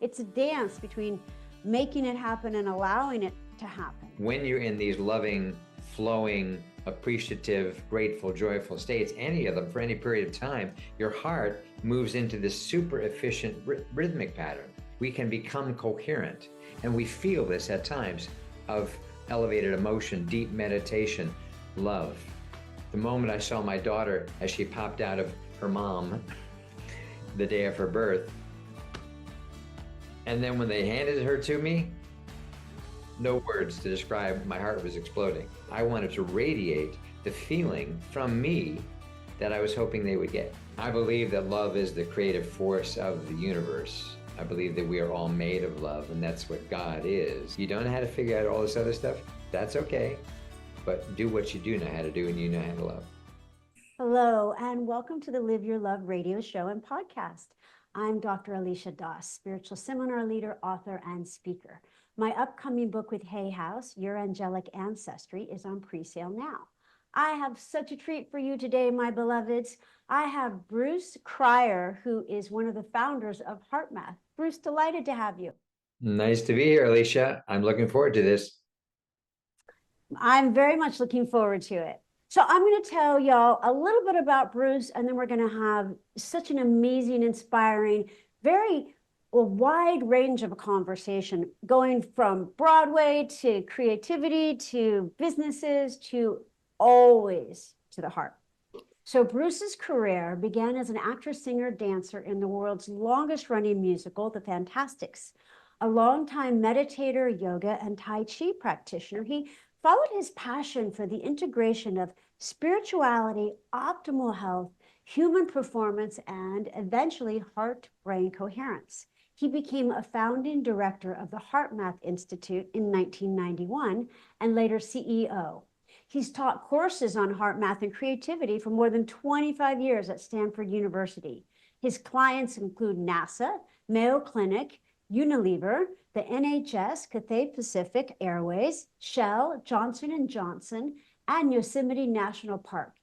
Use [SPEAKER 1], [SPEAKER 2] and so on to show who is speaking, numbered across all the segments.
[SPEAKER 1] It's a dance between making it happen and allowing it to happen.
[SPEAKER 2] When you're in these loving, flowing, appreciative, grateful, joyful states, any of them for any period of time, your heart moves into this super efficient rhythmic pattern. We can become coherent, and we feel this at times of elevated emotion, deep meditation, love. The moment I saw my daughter as she popped out of her mom the day of her birth, and then when they handed her to me, no words to describe, my heart was exploding. I wanted to radiate the feeling from me that I was hoping they would get. I believe that love is the creative force of the universe. I believe that we are all made of love, and that's what God is. You don't know how to figure out all this other stuff? That's okay, but do what you do know how to do, and you know how to love.
[SPEAKER 1] Hello, and welcome to the Live Your Love radio show and podcast. I'm Dr. Alisha Das, spiritual seminar leader, author, and speaker. My upcoming book with Hay House, Your Angelic Ancestry, is on pre-sale now. I have such a treat for you today, my beloveds. I have Bruce Cryer, who is one of the founders of HeartMath. Bruce, delighted to have you.
[SPEAKER 2] Nice to be here, Alisha. I'm looking forward to this.
[SPEAKER 1] I'm very much looking forward to it. So I'm going to tell y'all a little bit about Bruce, and then we're going to have such an amazing, inspiring, very wide range of a conversation, going from Broadway to creativity to businesses to always to the heart. So Bruce's career began as an actor, singer, dancer in the world's longest running musical, The Fantastics. A longtime meditator, yoga, and Tai Chi practitioner, he followed his passion for the integration of spirituality, optimal health, human performance, and eventually heart-brain coherence. He became a founding director of the HeartMath Institute in 1991 and later CEO. He's taught courses on HeartMath and creativity for more than 25 years at Stanford University. His clients include NASA, Mayo Clinic, Unilever, the NHS, Cathay Pacific Airways, Shell, Johnson & Johnson, and Yosemite National Park.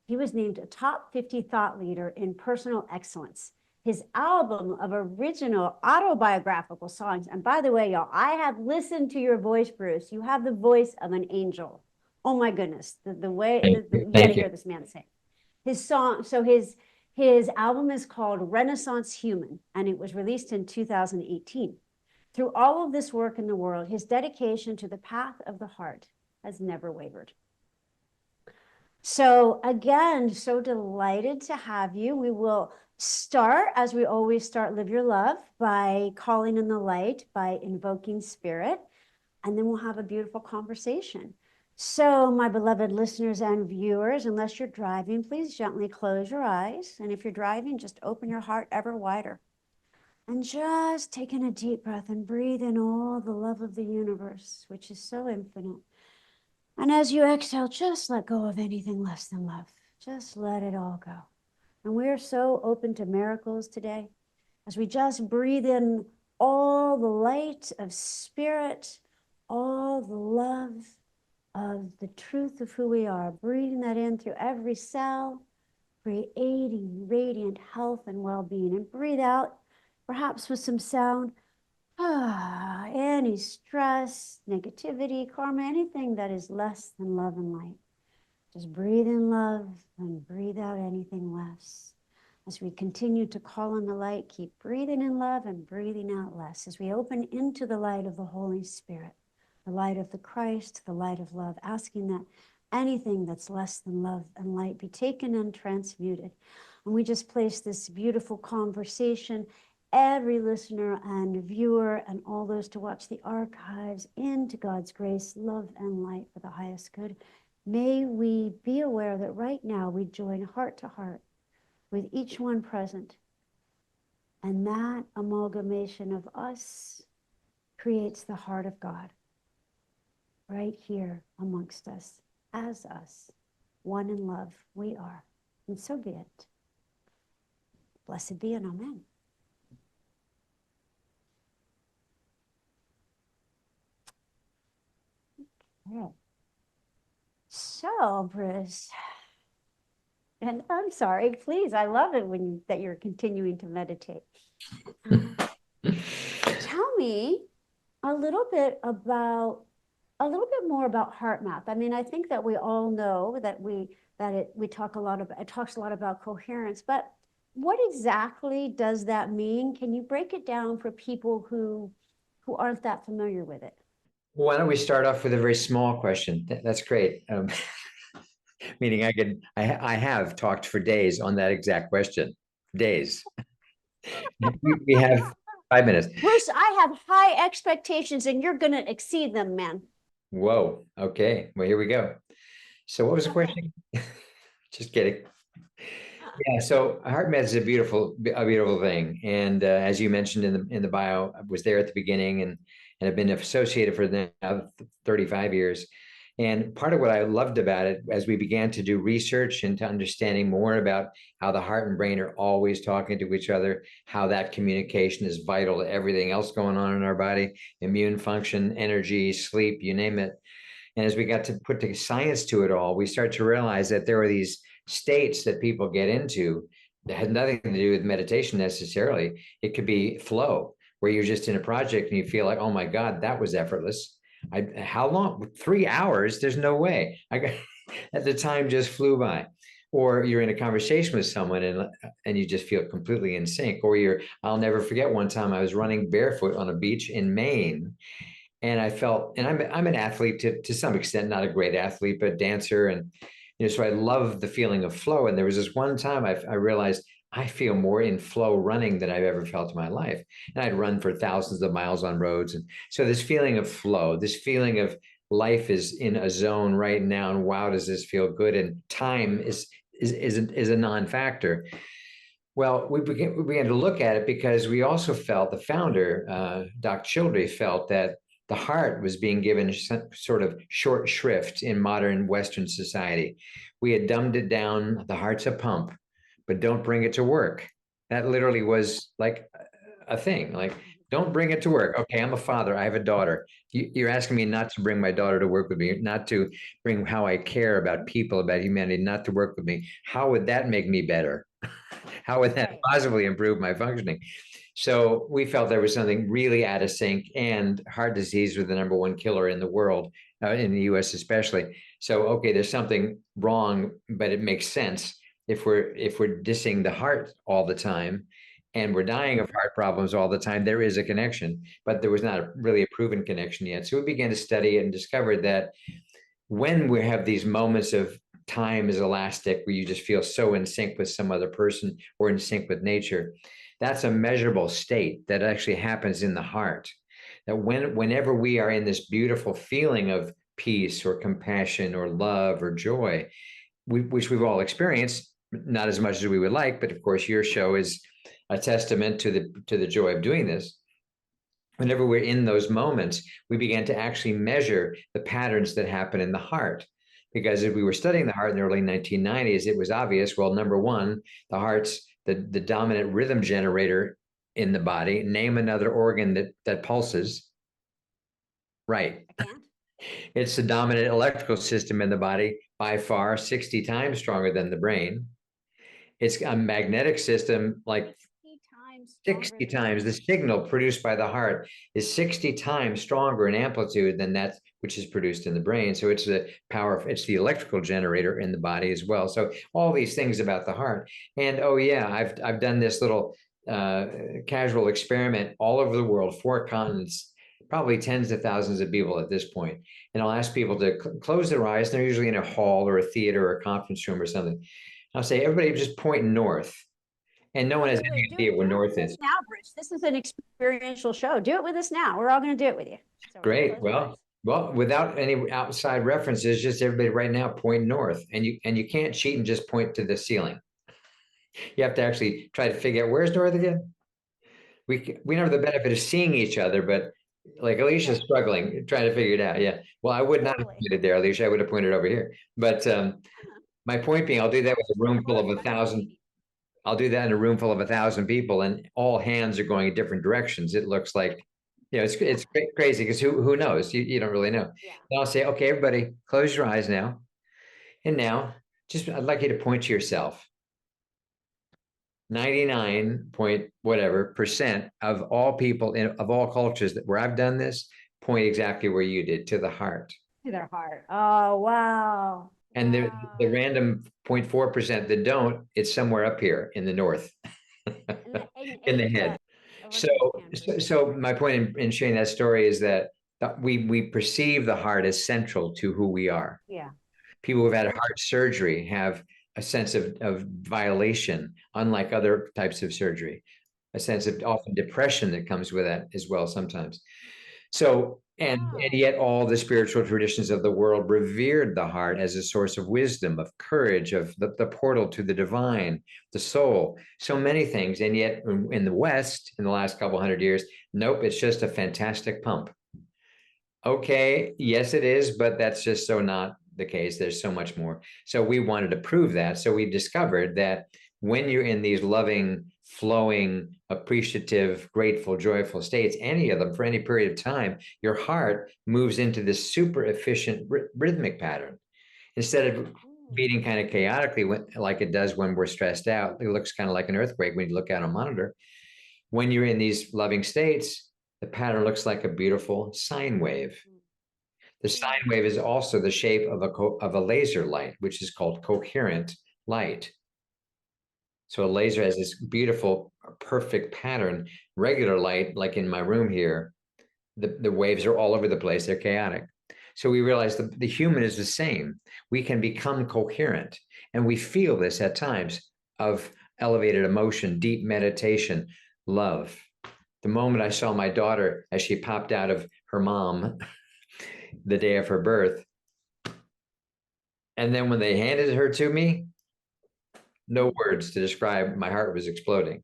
[SPEAKER 1] He was named a top 50 thought leader in personal excellence. His album of original autobiographical songs, and by the way, y'all, I have listened to your voice, Bruce. You have the voice of an angel. Oh my goodness, the way you gotta hear this man sing. His song, so his album is called Renaissance Human, and it was released in 2018. Through all of this work in the world, his dedication to the path of the heart has never wavered. So again, so delighted to have you. We will start, as we always start, Live Your Love, by calling in the light, by invoking spirit, and then we'll have a beautiful conversation. So my beloved listeners and viewers, unless you're driving, please gently close your eyes. And if you're driving, just open your heart ever wider. And just taking a deep breath and breathe in all the love of the universe, which is so infinite. And as you exhale, just let go of anything less than love. Just let it all go. And we're so open to miracles today as we just breathe in all the light of spirit, all the love of the truth of who we are, breathing that in through every cell, creating radiant health and well-being. And breathe out, perhaps with some sound, any stress, negativity, karma, anything that is less than love and light. Just breathe in love and breathe out anything less. As we continue to call on the light, keep breathing in love and breathing out less. As we open into the light of the Holy Spirit, the light of the Christ, the light of love, asking that anything that's less than love and light be taken and transmuted. And we just place this beautiful conversation, every listener and viewer and all those to watch the archives, into God's grace, love, and light for the highest good. May we be aware that right now we join heart to heart with each one present. And that amalgamation of us creates the heart of God right here amongst us, as us, one in love we are. And so be it. Blessed be and amen. Okay. So, Bruce, and I'm sorry, please, I love it that you're continuing to meditate. me a little bit more about HeartMath. I mean, I think that we all know that we talk a lot about, it talks a lot about coherence, but what exactly does that mean? Can you break it down for people who aren't that familiar with it?
[SPEAKER 2] Why don't we start off with a very small question? That's great. Meaning I have talked for days on that exact question. Days. We have 5 minutes.
[SPEAKER 1] Bruce, I have high expectations and you're going to exceed them, man.
[SPEAKER 2] Whoa. Okay. Well, here we go. So what was the
[SPEAKER 1] Okay.
[SPEAKER 2] question? Just kidding. Yeah. So HeartMath is a beautiful thing. And as you mentioned in the bio, I was there at the beginning and have been associated for now 35 years. And part of what I loved about it, as we began to do research into understanding more about how the heart and brain are always talking to each other, how that communication is vital to everything else going on in our body, immune function, energy, sleep, you name it. And as we got to put the science to it all, we start to realize that there are these states that people get into that had nothing to do with meditation necessarily. It could be flow, where you're just in a project and you feel like, oh my God, that was effortless. How long? 3 hours? There's no way. I got at the time just flew by. Or you're in a conversation with someone and you just feel completely in sync. Or I'll never forget one time I was running barefoot on a beach in Maine, and I felt, and I'm an athlete to some extent, not a great athlete, but dancer, and so I love the feeling of flow. And there was this one time I realized I feel more in flow running than I've ever felt in my life. And I'd run for thousands of miles on roads, and so this feeling of flow, this feeling of life is in a zone right now, and wow, does this feel good? And time is a non-factor. Well, we began to look at it because we also felt the founder, Doc Childrey, felt that the heart was being given sort of short shrift in modern Western society. We had dumbed it down. The heart's a pump, but don't bring it to work. That literally was like a thing. Like, don't bring it to work. Okay, I'm a father. I have a daughter. You're asking me not to bring my daughter to work with me, not to bring how I care about people, about humanity, not to work with me. How would that make me better? How would that
[SPEAKER 1] Right.
[SPEAKER 2] possibly improve my functioning? So we felt there was something really out of sync, and heart disease was the #1 killer in the world, in the US especially. So, okay, there's something wrong, but it makes sense if we're dissing the heart all the time and we're dying of heart problems all the time. There is a connection, but there was not really a proven connection yet. So we began to study it and discovered that when we have these moments of time is elastic, where you just feel so in sync with some other person or in sync with nature, that's a measurable state that actually happens in the heart. That whenever we are in this beautiful feeling of peace or compassion or love or joy, which we've all experienced, not as much as we would like, but of course your show is a testament to the joy of doing this. Whenever we're in those moments, we began to actually measure the patterns that happen in the heart. Because if we were studying the heart in the early 1990s, it was obvious, well, #1, the heart's the dominant rhythm generator in the body. Name another organ that pulses. Right.
[SPEAKER 1] I can't.
[SPEAKER 2] It's the dominant electrical system in the body, by far 60 times stronger than the brain. It's a magnetic system like
[SPEAKER 1] 60 times stronger
[SPEAKER 2] 60
[SPEAKER 1] than the
[SPEAKER 2] times. The
[SPEAKER 1] brain.
[SPEAKER 2] signal produced by the heart is 60 times stronger in amplitude than that which is produced in the brain. So it's it's the electrical generator in the body as well. So all these things about the heart. And oh yeah, I've done this little casual experiment all over the world, 4 continents, probably tens of thousands of people at this point. And I'll ask people to close their eyes. They're usually in a hall or a theater or a conference room or something. I'll say, everybody just point north. And no one has any
[SPEAKER 1] Do
[SPEAKER 2] idea
[SPEAKER 1] it,
[SPEAKER 2] where
[SPEAKER 1] do it
[SPEAKER 2] north
[SPEAKER 1] with
[SPEAKER 2] is.
[SPEAKER 1] us now, Bruce. This is an experiential show. Do it with us now. We're all going to do it with you. So we're going to
[SPEAKER 2] Great.
[SPEAKER 1] close our eyes.
[SPEAKER 2] Well, without any outside references, just everybody right now point north. And you can't cheat and just point to the ceiling. You have to actually try to figure out where's north again. We don't have the benefit of seeing each other, but like Alicia's struggling, trying to figure it out. Yeah. Well, I would not have
[SPEAKER 1] Totally.
[SPEAKER 2] pointed there, Alicia. I would have pointed over here. But my point being, I'll do that with a room full of
[SPEAKER 1] Close
[SPEAKER 2] a
[SPEAKER 1] my eyes.
[SPEAKER 2] thousand. I'll do that in a room full of 1,000 people, and all hands are going in different directions. It looks like, it's crazy because who knows? You don't really know.
[SPEAKER 1] Yeah.
[SPEAKER 2] And I'll say, okay, everybody, close your eyes now. And now, just I'd like you to point to yourself. 99 point whatever percent of all people of all cultures where I've done this point exactly where you did, to the heart.
[SPEAKER 1] To their heart. Oh, wow.
[SPEAKER 2] And the
[SPEAKER 1] Wow.
[SPEAKER 2] random 0.4% that don't, it's somewhere up here in the north,
[SPEAKER 1] In
[SPEAKER 2] in the
[SPEAKER 1] Asia,
[SPEAKER 2] head.
[SPEAKER 1] over
[SPEAKER 2] So,
[SPEAKER 1] here in Japan, for sure.
[SPEAKER 2] so my point in sharing that story is that we perceive the heart as central to who we are.
[SPEAKER 1] Yeah.
[SPEAKER 2] People who've had heart surgery have a sense of violation, unlike other types of surgery, a sense of often depression that comes with that as well sometimes. So, and
[SPEAKER 1] Wow.
[SPEAKER 2] yet all the spiritual traditions of the world revered the heart as a source of wisdom, of courage, of the portal to the divine, the soul, so many things. And yet in the West, in the last couple hundred years, nope, it's just a fantastic pump. Okay, yes, it is, but that's just so not the case. There's so much more. So we wanted to prove that. So we discovered that when you're in these loving, flowing, appreciative, grateful, joyful states, any of them for any period of time, your heart moves into this super efficient rhythmic pattern. Instead of beating kind of chaotically like it does when we're stressed out, it looks kind of like an earthquake when you look at a monitor. When you're in these loving states, the pattern looks like a beautiful sine wave. The sine wave is also the shape of a laser light, which is called coherent light. So a laser has this beautiful, perfect pattern. Regular light, like in my room here, the waves are all over the place. They're chaotic. So we realize the human is the same. We can become coherent. And we feel this at times of elevated emotion, deep meditation, love. The moment I saw my daughter as she popped out of her mom the day of her birth, and then when they handed her to me, no words to describe, my heart was exploding.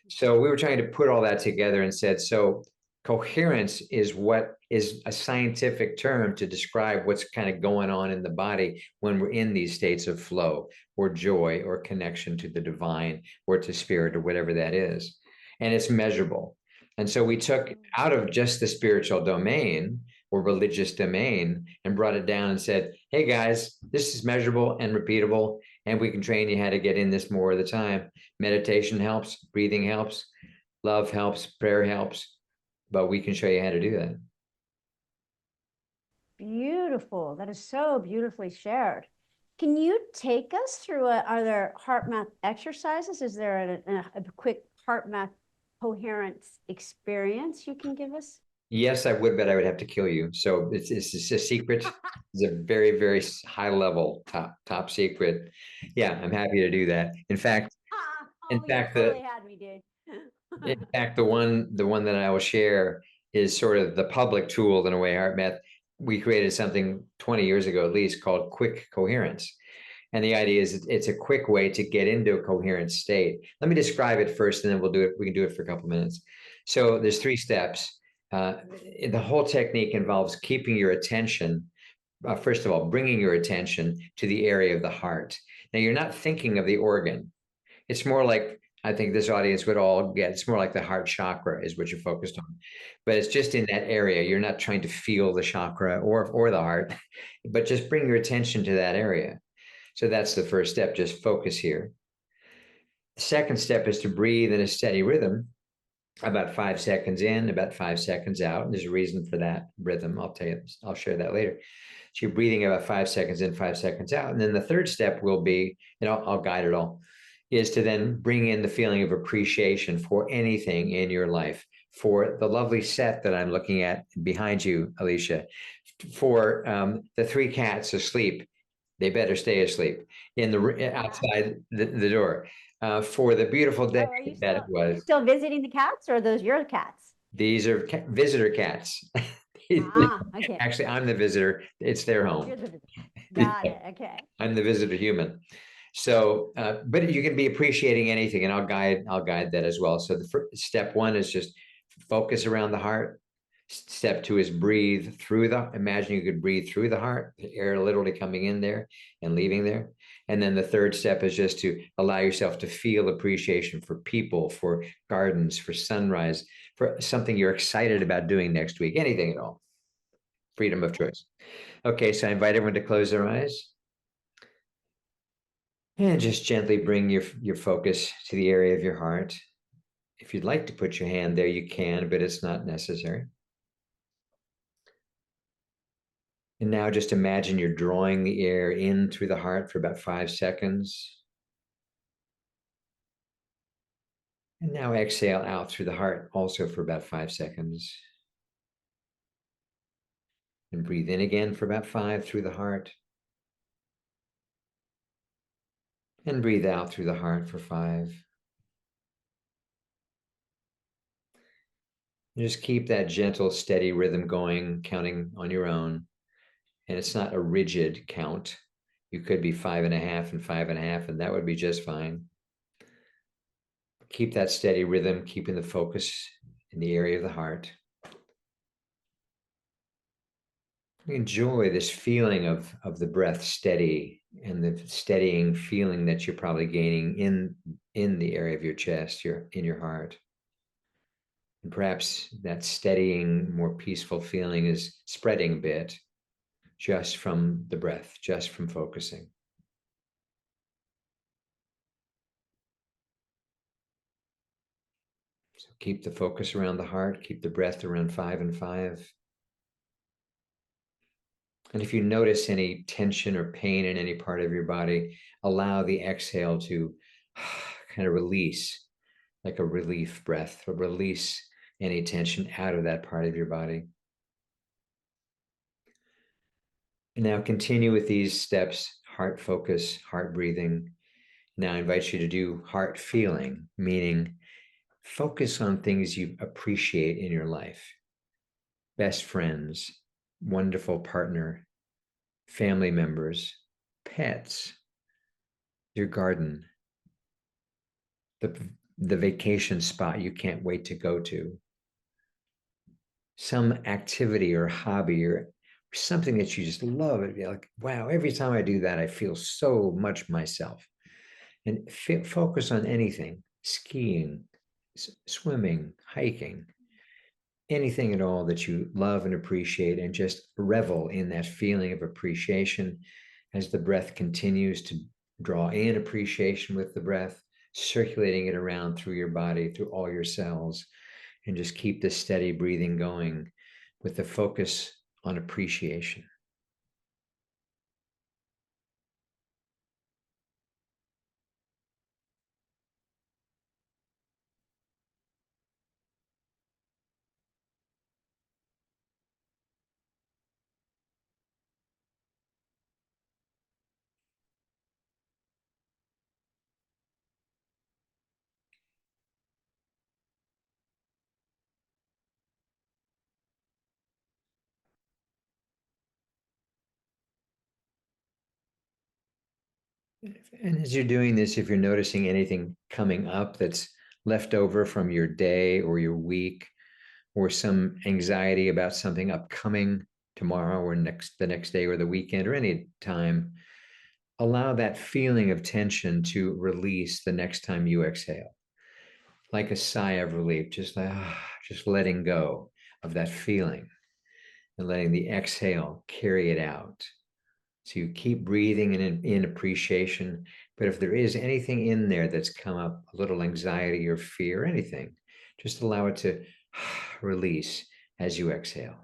[SPEAKER 2] So we were trying to put all that together and said, so coherence is what is a scientific term to describe what's kind of going on in the body when we're in these states of flow or joy or connection to the divine or to spirit or whatever that is. And it's measurable. And so we took out of just the spiritual domain or religious domain and brought it down and said, hey guys, this is measurable and repeatable, and we can train you how to get in this more of the time. Meditation helps, breathing helps, love helps, prayer helps, but we can show you how to do that.
[SPEAKER 1] Beautiful. That is so beautifully shared. Can you take us through are there HeartMath exercises? Is there a quick HeartMath coherence experience you can give us?
[SPEAKER 2] Yes, I would, but I would have to kill you. So it's a secret. It's a very, very high level, top secret. Yeah, I'm happy to do that. In fact, in
[SPEAKER 1] Oh, you
[SPEAKER 2] fact,
[SPEAKER 1] totally had me, dude.
[SPEAKER 2] in fact, the one that I will share is sort of the public tool in a way, HeartMath. We created something 20 years ago at least called quick coherence. And the idea is it's a quick way to get into a coherent state. Let me describe it first, and then we'll do it. We can do it for a couple of minutes. So there's 3 steps. The whole technique involves keeping your attention. First of all, bringing your attention to the area of the heart. Now, you're not thinking of the organ. It's more like, I think this audience would all get, it's more like the heart chakra is what you're focused on. But it's just in that area. You're not trying to feel the chakra or the heart, but just bring your attention to that area. So that's the first step, just focus here. The second step is to breathe in a steady rhythm, about 5 seconds in, about 5 seconds out. And there's a reason for that rhythm. I'll tell you, I'll share that later. So you're breathing about 5 seconds in, 5 seconds out. And then the third step will be, and I'll guide it all, is to then bring in the feeling of appreciation for anything in your life, for the lovely set that I'm looking at behind you, Alisha, for the 3 cats asleep. They better stay asleep in the outside the door. For the beautiful day
[SPEAKER 1] Oh,
[SPEAKER 2] that it
[SPEAKER 1] are you
[SPEAKER 2] was.
[SPEAKER 1] still visiting the cats, or are those your cats?
[SPEAKER 2] These are visitor cats.
[SPEAKER 1] Ah, okay.
[SPEAKER 2] Actually, I'm the visitor. It's their home.
[SPEAKER 1] You're the visitor. Got it. Okay.
[SPEAKER 2] I'm the visitor human. So, but you can be appreciating anything, and I'll guide that as well. So the first, step 1 is just focus around the heart. Step 2 is breathe through imagine you could breathe through the heart, the air literally coming in there and leaving there. And then the third step is just to allow yourself to feel appreciation for people, for gardens, for sunrise, for something you're excited about doing next week, anything at all. Freedom of choice. Okay, so I invite everyone to close their eyes. And just gently bring your focus to the area of your heart. If you'd like to put your hand there, you can, but it's not necessary. And now just imagine you're drawing the air in through the heart for about 5 seconds. And now exhale out through the heart also for about 5 seconds. And breathe in again for about 5 through the heart. And breathe out through the heart for 5. And just keep that gentle, steady rhythm going, counting on your own. And it's not a rigid count. You could be 5.5 and 5.5, and that would be just fine. Keep that steady rhythm, keeping the focus in the area of the heart. Enjoy this feeling of the breath steady and the steadying feeling that you're probably gaining in the area of your chest, in your heart. And perhaps that steadying, more peaceful feeling is spreading a bit just from the breath, just from focusing. So keep the focus around the heart, keep the breath around 5 and 5. And if you notice any tension or pain in any part of your body, allow the exhale to kind of release, like a relief breath, or release any tension out of that part of your body. And now continue with these steps: heart focus, heart breathing. Now I invite you to do heart feeling, meaning focus on things you appreciate in your life. Best friends, wonderful partner, family members, pets, your garden, the vacation spot you can't wait to go to, some activity or hobby or something that you just love. It'd be like, wow, every time I do that, I feel so much myself. And focus on anything: skiing, swimming, hiking, anything at all that you love and appreciate, and just revel in that feeling of appreciation as the breath continues to draw in appreciation with the breath, circulating it around through your body, through all your cells, and just keep this steady breathing going with the focus on appreciation. And as you're doing this, if you're noticing anything coming up that's left over from your day or your week, or some anxiety about something upcoming tomorrow or the next day or the weekend or any time, allow that feeling of tension to release the next time you exhale, like a sigh of relief, just like just letting go of that feeling and letting the exhale carry it out. So you keep breathing in appreciation, but if there is anything in there that's come up, a little anxiety or fear, anything, just allow it to release as you exhale.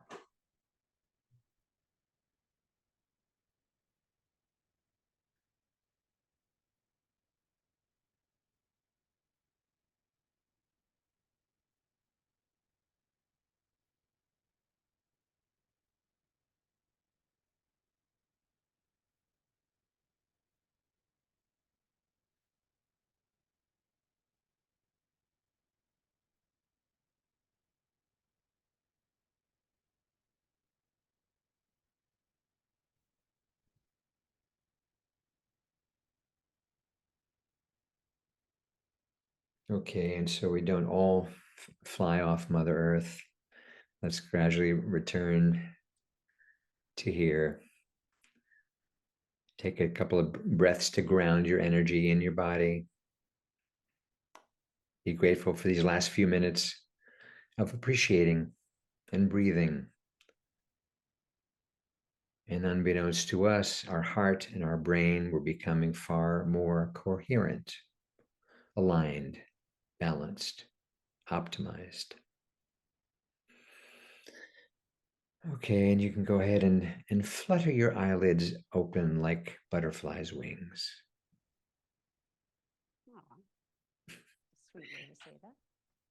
[SPEAKER 2] Okay, and so we don't all fly off Mother Earth. Let's gradually return to here. Take a couple of breaths to ground your energy in your body. Be grateful for these last few minutes of appreciating and breathing. And unbeknownst to us, our heart and our brain were becoming far more coherent, aligned, balanced, optimized. Okay, and you can go ahead and flutter your eyelids open like butterflies' wings.
[SPEAKER 1] Oh, sweet way to say that.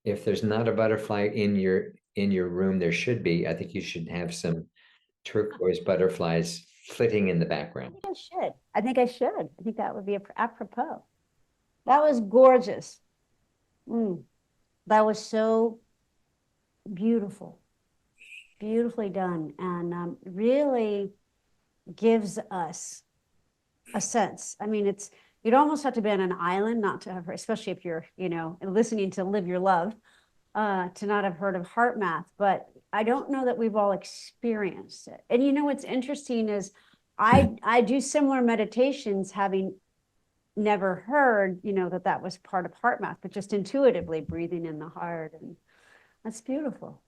[SPEAKER 2] If there's not a butterfly in your room, there should be. I think you should have some turquoise butterflies flitting in the background.
[SPEAKER 1] I should. I think I should. I think that would be apropos. That was gorgeous. That was so beautiful, beautifully done, and really gives us a sense. I mean, you'd almost have to be on an island not to have, especially if you're, listening to Live Your Love, to not have heard of HeartMath. But I don't know that we've all experienced it. And what's interesting is I do similar meditations, having never heard, that was part of HeartMath, but just intuitively breathing in the heart. And that's beautiful.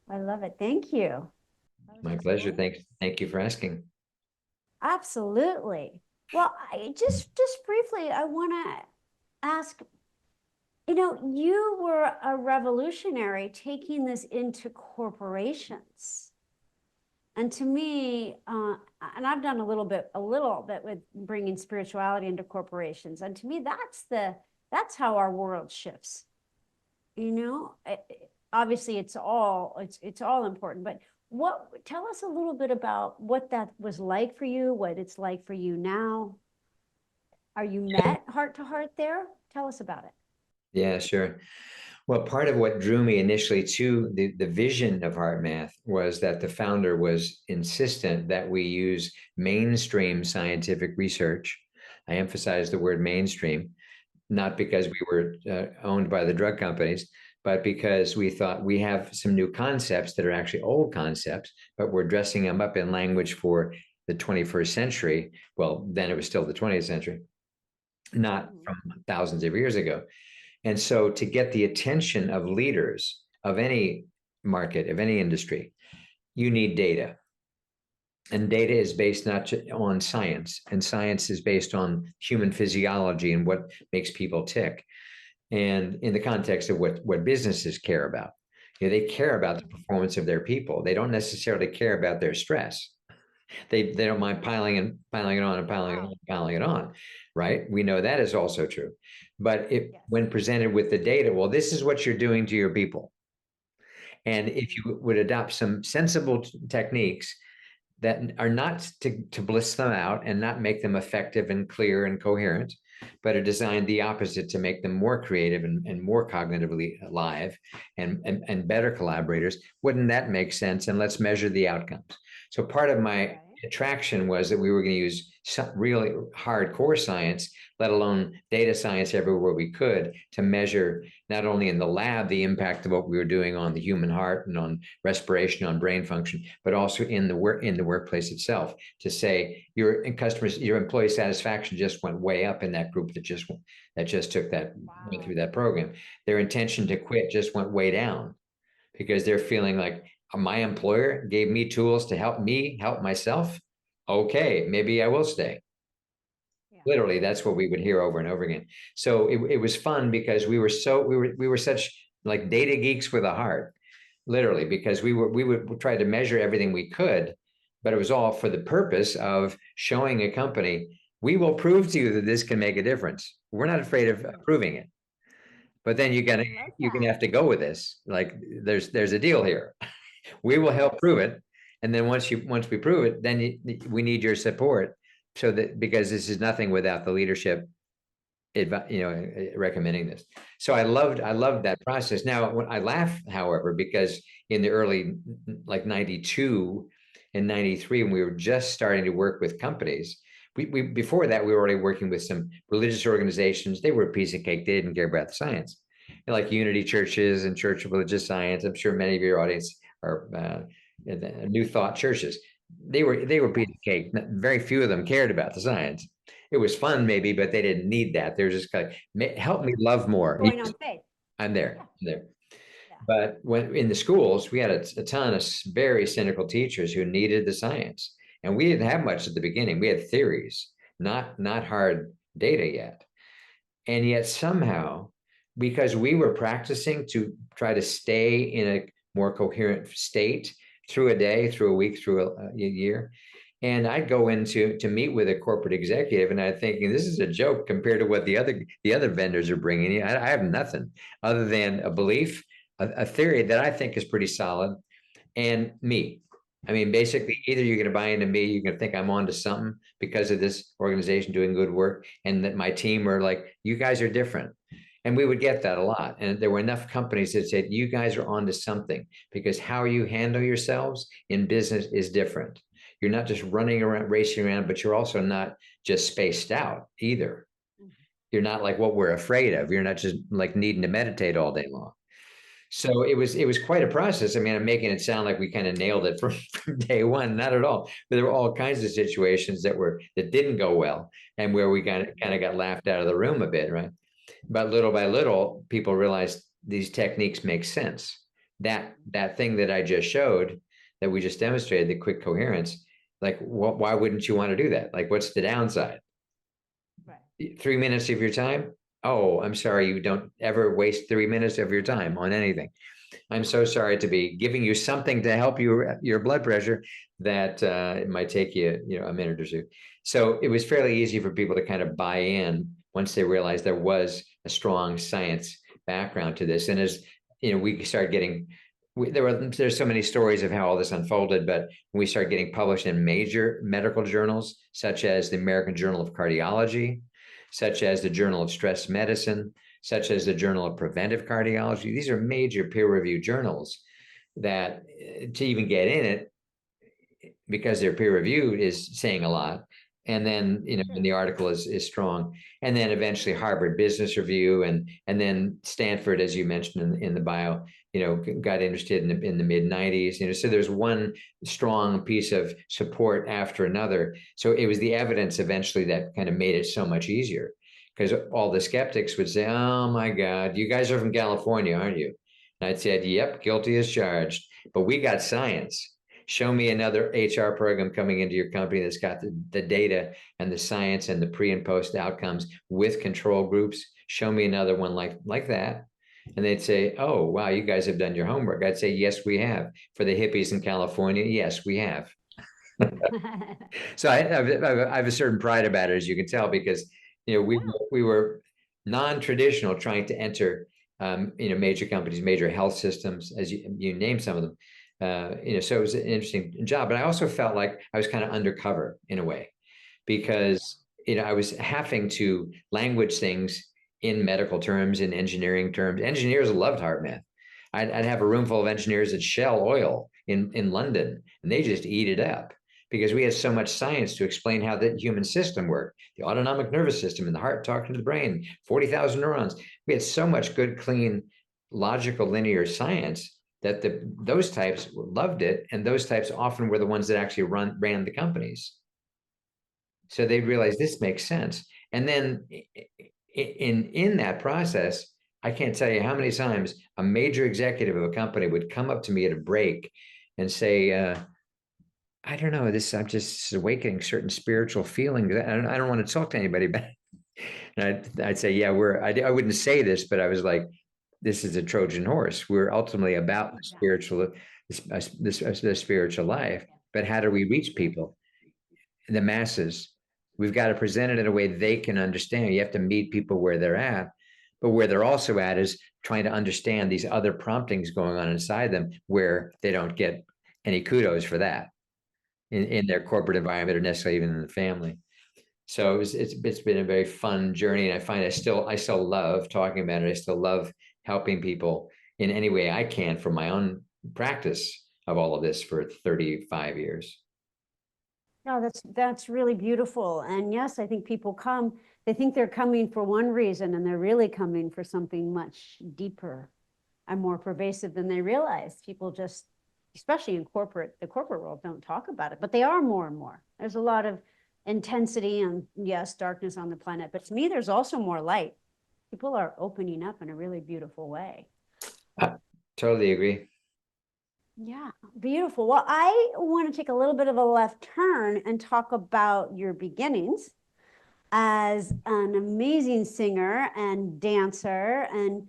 [SPEAKER 1] I love it. Thank you.
[SPEAKER 2] My pleasure. Thank you for asking.
[SPEAKER 1] Absolutely. Well, I just briefly, I want to ask, you were a revolutionary taking this into corporations. And to me, and I've done a little bit with bringing spirituality into corporations. And to me, that's how our world shifts. Obviously it's all important, but tell us a little bit about what that was like for you, what it's like for you now. Are you met heart to heart there? Tell us about it.
[SPEAKER 2] Yeah, sure. Well, part of what drew me initially to the vision of HeartMath was that the founder was insistent that we use mainstream scientific research. I emphasize the word mainstream, not because we were owned by the drug companies, but because we thought we have some new concepts that are actually old concepts, but we're dressing them up in language for the 21st century. Well, then it was still the 20th century, not from thousands of years ago. And so to get the attention of leaders of any market, of any industry, you need data. And data is based not on science, and science is based on human physiology and what makes people tick. And in the context of what businesses care about, they care about the performance of their people. They don't necessarily care about their stress. They don't mind piling it on and piling it on, right? We know that is also true. But when presented with the data, well, this is what you're doing to your people. And if you would adopt some sensible techniques that are not to bliss them out and not make them effective and clear and coherent, but are designed the opposite to make them more creative and more cognitively alive and better collaborators, wouldn't that make sense? And let's measure the outcomes. So part of my attraction was that we were going to use some really hardcore science, let alone data science everywhere we could, to measure not only in the lab the impact of what we were doing on the human heart and on respiration, on brain function, but also in the workplace itself, to say your employee satisfaction just went way up in that group that just went through that program. Their intention to quit just went way down because they're feeling like, my employer gave me tools to help me help myself. Okay, maybe I will stay. Yeah. Literally, that's what we would hear over and over again. So it was fun because we were such like data geeks with a heart, literally, because we would try to measure everything we could, but it was all for the purpose of showing a company, we will prove to you that this can make a difference. We're not afraid of proving it. But then you're gonna have to go with this. Like there's a deal here. We will help prove it, and then once we prove it, then we need your support, so that because this is nothing without the leadership, recommending this. So I loved that process. Now when I laugh, however, because in the early like 92 and 93, when we were just starting to work with companies, we before that we were already working with some religious organizations. They were a piece of cake. They didn't care about the science, like Unity churches and Church of Religious Science. I'm sure many of your audience are New Thought churches. They were piece of cake. Very few of them cared about the science. It was fun, maybe, but they didn't need that. They're just like, help me love more.
[SPEAKER 1] Going on faith.
[SPEAKER 2] I'm there. Yeah. But when in the schools, we had a ton of very cynical teachers who needed the science. And we didn't have much at the beginning. We had theories, not hard data yet. And yet somehow, because we were practicing to try to stay in a more coherent state through a day, through a week, through a year, and I'd go in to meet with a corporate executive, and I'd think this is a joke compared to what the other vendors are bringing you. I have nothing other than a belief, a theory that I think is pretty solid, and me. I mean, basically, either you're going to buy into me, you're going to think I'm onto something because of this organization doing good work, and that my team are like, you guys are different. And we would get that a lot. And there were enough companies that said, you guys are onto something, because how you handle yourselves in business is different. You're not just running around, racing around, but you're also not just spaced out either. You're not like what we're afraid of. You're not just like needing to meditate all day long. So it was quite a process. I mean, I'm making it sound like we kind of nailed it from day one. Not at all. But there were all kinds of situations that didn't go well, and where we kind of got laughed out of the room a bit, right? But little by little, people realized these techniques make sense. That thing that I just showed, that we just demonstrated, the quick coherence, like why wouldn't you want to do that? Like, what's the downside? Right. 3 minutes of your time? Oh, I'm sorry, you don't ever waste 3 minutes of your time on anything. I'm so sorry to be giving you something to help your blood pressure that it might take you, a minute or two. So it was fairly easy for people to kind of buy in once they realized there was a strong science background to this. And as we started getting, there's so many stories of how all this unfolded, but we started getting published in major medical journals, such as the American Journal of Cardiology, such as the Journal of Stress Medicine, such as the Journal of Preventive Cardiology. These are major peer-reviewed journals that to even get in it, because they're peer-reviewed, is saying a lot. And then, when the article is strong. And then eventually Harvard Business Review, and then Stanford, as you mentioned in the bio, got interested in the mid 90s. So there's one strong piece of support after another. So it was the evidence eventually that kind of made it so much easier, because all the skeptics would say, oh my God, you guys are from California, aren't you? And I'd said, yep, guilty as charged, but we got science. Show me another HR program coming into your company that's got the data and the science and the pre and post outcomes with control groups. Show me another one like that. And they'd say, oh, wow, you guys have done your homework. I'd say, yes, we have. For the hippies in California, yes, we have. So I have a certain pride about it, as you can tell, because we were non-traditional, trying to enter major companies, major health systems, as you name some of them. So it was an interesting job, but I also felt like I was kind of undercover in a way, because I was having to language things in medical terms, in engineering terms. Engineers loved HeartMath. I'd have a room full of engineers at Shell Oil in London, and they just eat it up, because we had so much science to explain how the human system worked, the autonomic nervous system and the heart talking to the brain, 40,000 neurons. We had so much good, clean, logical, linear science that those types loved it, and those types often were the ones that actually ran the companies. So they realized this makes sense. And then in that process, I can't tell you how many times a major executive of a company would come up to me at a break and say, I don't know, I'm just awakening certain spiritual feelings. I don't want to talk to anybody about it. And I'd say, yeah, I wouldn't say this, but I was like, this is a Trojan horse. We're ultimately about the spiritual life, but how do we reach people, the masses? We've got to present it in a way they can understand. You have to meet people where they're at, but where they're also at is trying to understand these other promptings going on inside them, where they don't get any kudos for that in their corporate environment, or necessarily even in the family. So it's been a very fun journey, and I find I still love talking about it. I still love helping people in any way I can from my own practice of all of this for 35 years.
[SPEAKER 1] No, that's really beautiful. And yes, I think people they think they're coming for one reason, and they're really coming for something much deeper and more pervasive than they realize. People just, especially in the corporate world, don't talk about it, but they are more and more. There's a lot of intensity and, yes, darkness on the planet, but to me, there's also more light. People are opening up in a really beautiful way.
[SPEAKER 2] I totally agree.
[SPEAKER 1] Yeah, beautiful. Well, I want to take a little bit of a left turn and talk about your beginnings as an amazing singer and dancer. And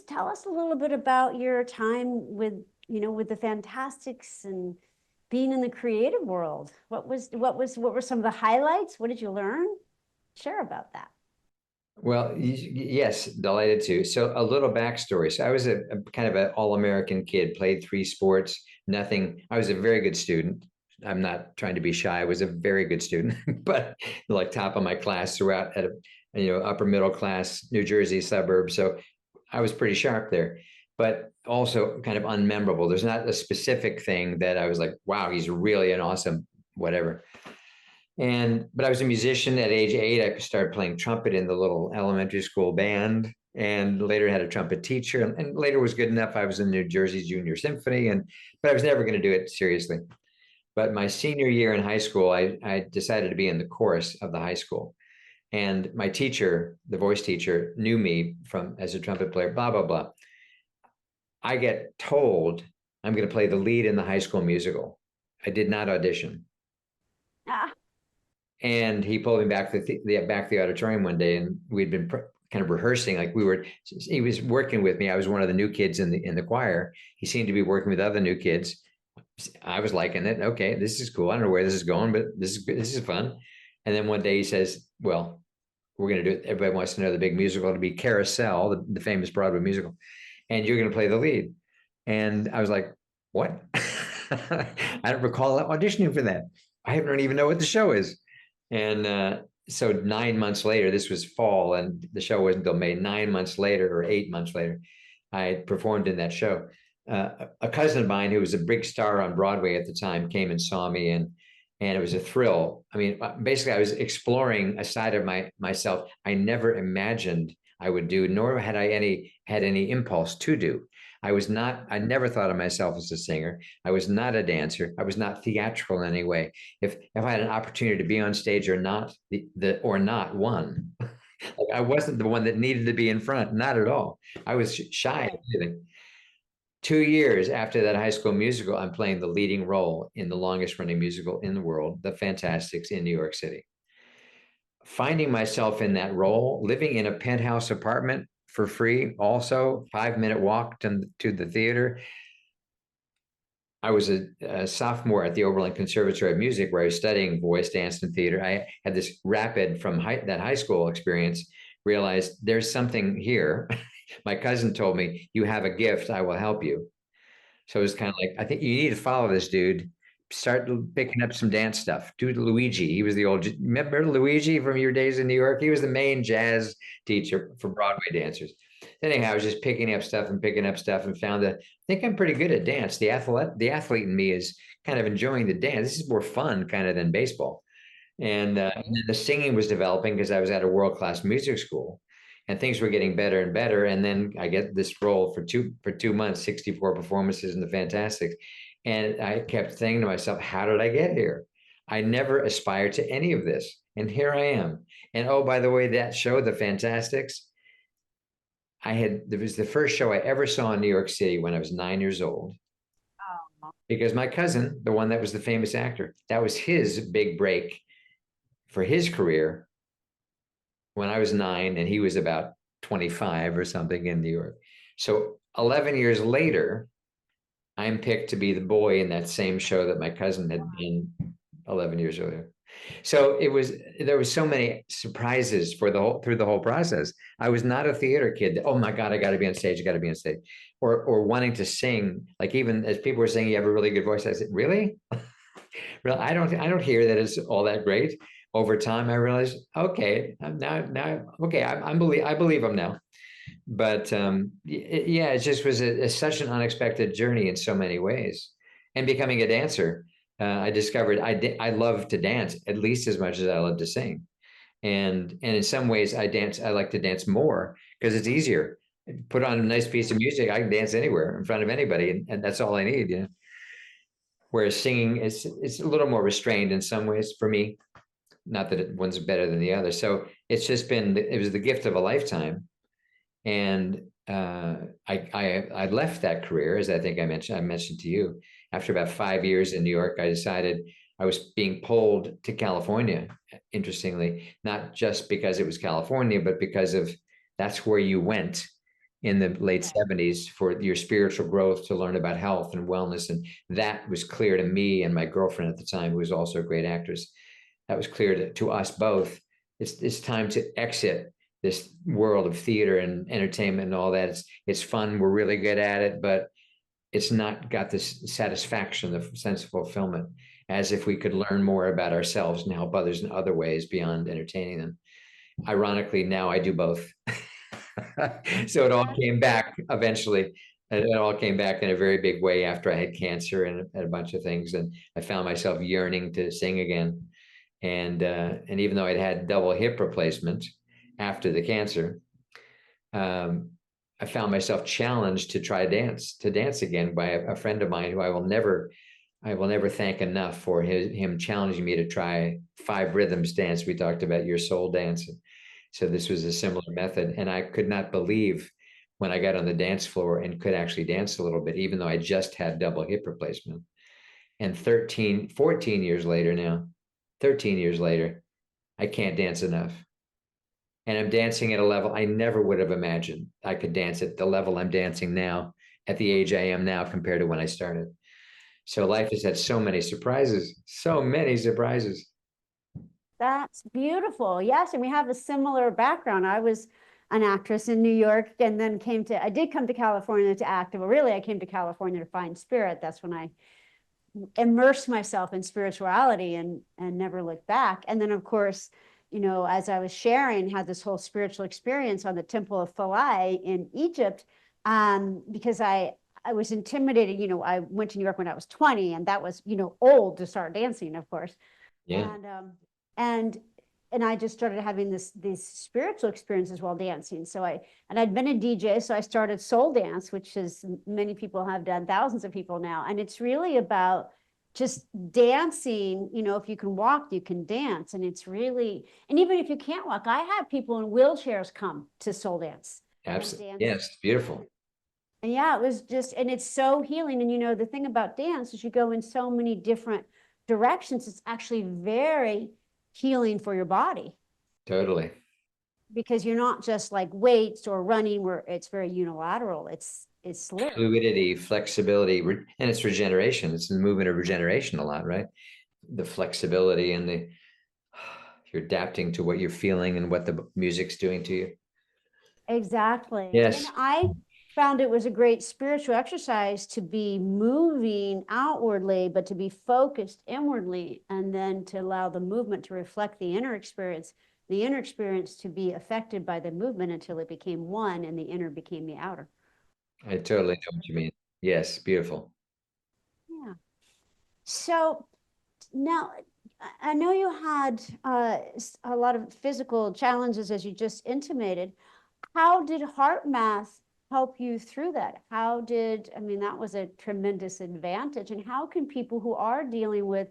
[SPEAKER 1] tell us a little bit about your time with, with the Fantastics and being in the creative world. What were some of the highlights? What did you learn? Share about that.
[SPEAKER 2] Well, yes, delighted to. So a little backstory. So I was a kind of an all-American kid, played three sports, nothing. I was a very good student. I'm not trying to be shy. I was a very good student, but like top of my class throughout at a, upper middle class New Jersey suburb. So I was pretty sharp there, but also kind of unmemorable. There's not a specific thing that I was like, wow, he's really an awesome whatever. But I was a musician at age 8. I started playing trumpet in the little elementary school band, and later had a trumpet teacher, and later was good enough. I was in New Jersey Junior Symphony, but I was never going to do it seriously. But my senior year in high school, I decided to be in the chorus of the high school. And my teacher, the voice teacher, knew me from as a trumpet player, blah, blah, blah. I get told I'm going to play the lead in the high school musical. I did not audition.
[SPEAKER 1] Ah,
[SPEAKER 2] And he pulled me back to the auditorium one day, and we'd been kind of rehearsing. Like he was working with me. I was one of the new kids in the choir. He seemed to be working with other new kids. I was liking it. Okay, this is cool. I don't know where this is going, but this is fun. And then one day he says, "Well, we're going to do it. Everybody wants to know the big musical to be Carousel, the famous Broadway musical, and you're going to play the lead." And I was like, "What?" I don't recall auditioning for that. I don't even know what the show is. And so 9 months later, this was fall, and the show wasn't until May. 9 months later, or 8 months later, I performed in that show. A cousin of mine who was a big star on Broadway at the time came and saw me, and it was a thrill. I mean, basically, I was exploring a side of myself I never imagined I would do, nor had I had any impulse to do. I never thought of myself as a singer. I was not a dancer. I was not theatrical in any way. If I had an opportunity to be on stage or not, or not one, like I wasn't the one that needed to be in front, not at all. I was shy of anything. 2 years after that high school musical, I'm playing the leading role in the longest running musical in the world, The Fantastics in New York City. Finding myself in that role, living in a penthouse apartment for free, also 5-minute walk to the theater. I was a sophomore at the Oberlin Conservatory of Music, where I was studying voice, dance, and theater. I had this rapid from that high school experience, realized there's something here. My cousin told me, "You have a gift, I will help you." So it was kind of like, I think you need to follow this dude. Start picking up some dance stuff. Dude, Luigi, he was the old, remember Luigi from your days in New York? He was the main jazz teacher for Broadway dancers. Anyhow, I was just picking up stuff and found that I think I'm pretty good at dance. The athlete in me is kind of enjoying the dance. This is more fun kind of than baseball. And then the singing was developing because I was at a world-class music school, and things were getting better and better. And then I get this role for 2 months, 64 performances in the Fantastics. And I kept saying to myself, how did I get here? I never aspired to any of this. And here I am. And oh, by the way, that show, The Fantastics, there was the first show I ever saw in New York City when I was 9 years old.
[SPEAKER 1] oh,
[SPEAKER 2] Because my cousin, the one that was the famous actor, that was his big break for his career when I was 9, and he was about 25 or something in New York. So 11 years later, I'm picked to be the boy in that same show that my cousin had been 11 years earlier. So there was so many surprises through the whole process. I was not a theater kid. Oh my God, I got to be on stage. I got to be on stage, or wanting to sing. Like, even as people were saying, you have a really good voice. I said, really? Well, I don't hear that it's all that great. Over time, I realized, okay, okay, I believe him now. But yeah, it just was such an unexpected journey in so many ways. And becoming a dancer, I discovered I love to dance at least as much as I love to sing. And in some ways, I like to dance more because it's easier. Put on a nice piece of music, I can dance anywhere in front of anybody, and that's all I need, you know. Whereas singing it's a little more restrained in some ways for me. Not that one's better than the other. So it was the gift of a lifetime. And I left that career, as I think I mentioned to you. After about 5 years in New York, I decided I was being pulled to California, interestingly, not just because it was California, but because of that's where you went in the late
[SPEAKER 1] Right.
[SPEAKER 2] 70s for your spiritual growth to learn about health and wellness. And that was clear to me and my girlfriend at the time, who was also a great actress. That was clear to us both. It's time to exit this world of theater and entertainment and all that. It's fun. We're really good at it, but it's not got this satisfaction, the sense of fulfillment, as if we could learn more about ourselves and help others in other ways beyond entertaining them. Ironically, now I do both. So it all
[SPEAKER 1] That's
[SPEAKER 2] came
[SPEAKER 1] great.
[SPEAKER 2] back eventually. It all came back in a very big way after I had cancer and a bunch of things, and I found myself yearning to sing again. And even though I'd had double hip replacement after the cancer, um, I found myself challenged to dance again by a friend of mine who I will never thank enough for him challenging me to try 5 rhythms dance. We talked about your soul dance. So this was a similar method. And I could not believe when I got on the dance floor and could actually dance a little bit, even though I just had double hip replacement. And 14 years later now, 13 years later, I can't dance enough. And I'm dancing at a level I never would have imagined I could dance at the level I'm dancing now, at the age I am now compared to when I started. So life has had so many surprises, so many surprises.
[SPEAKER 1] That's beautiful. Yes, and we have a similar background. I was an actress in New York and then I did come to California to act, but really I came to California to find spirit. That's when I immersed myself in spirituality and never looked back. And then of course, as I was sharing, had this whole spiritual experience on the Temple of Philae in Egypt, because I was intimidated. I went to New York when I was 20, and that was, old to start dancing, of course.
[SPEAKER 2] Yeah,
[SPEAKER 1] And and I just started having these spiritual experiences while dancing. And I'd been a DJ, so I started soul dance, which is many people have done, thousands of people now. And it's really about just dancing. If you can walk, you can dance. And and even if you can't walk, I have people in wheelchairs come to soul dance and
[SPEAKER 2] absolutely.
[SPEAKER 1] dance.
[SPEAKER 2] Yes, beautiful.
[SPEAKER 1] And yeah, it was and it's so healing. And the thing about dance is you go in so many different directions. It's actually very healing for your body
[SPEAKER 2] Totally.
[SPEAKER 1] because you're not just like weights or running where it's very unilateral. It's live.
[SPEAKER 2] Fluidity, flexibility, and it's regeneration. It's the movement of regeneration a lot, right? The flexibility and the you're adapting to what you're feeling and what the music's doing to you.
[SPEAKER 1] Exactly. And
[SPEAKER 2] Yes,
[SPEAKER 1] I found it was a great spiritual exercise to be moving outwardly, but to be focused inwardly, and then to allow the movement to reflect the inner experience to be affected by the movement until it became one and the inner became the outer.
[SPEAKER 2] I totally know what you mean. Yes, beautiful.
[SPEAKER 1] Yeah. So now I know you had a lot of physical challenges, as you just intimated. How did HeartMath help you through that? I mean, that was a tremendous advantage. And how can people who are dealing with,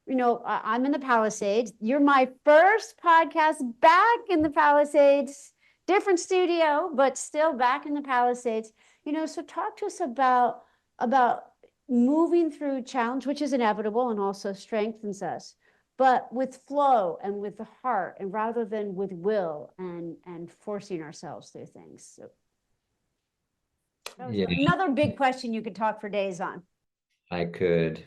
[SPEAKER 1] I'm in the Palisades. You're my first podcast back in the Palisades, different studio, but still back in the Palisades. So talk to us about moving through challenge, which is inevitable and also strengthens us, but with flow and with the heart, and rather than with will and forcing ourselves through things. So that was
[SPEAKER 2] Yeah,
[SPEAKER 1] another big question you could talk for days on.
[SPEAKER 2] I could.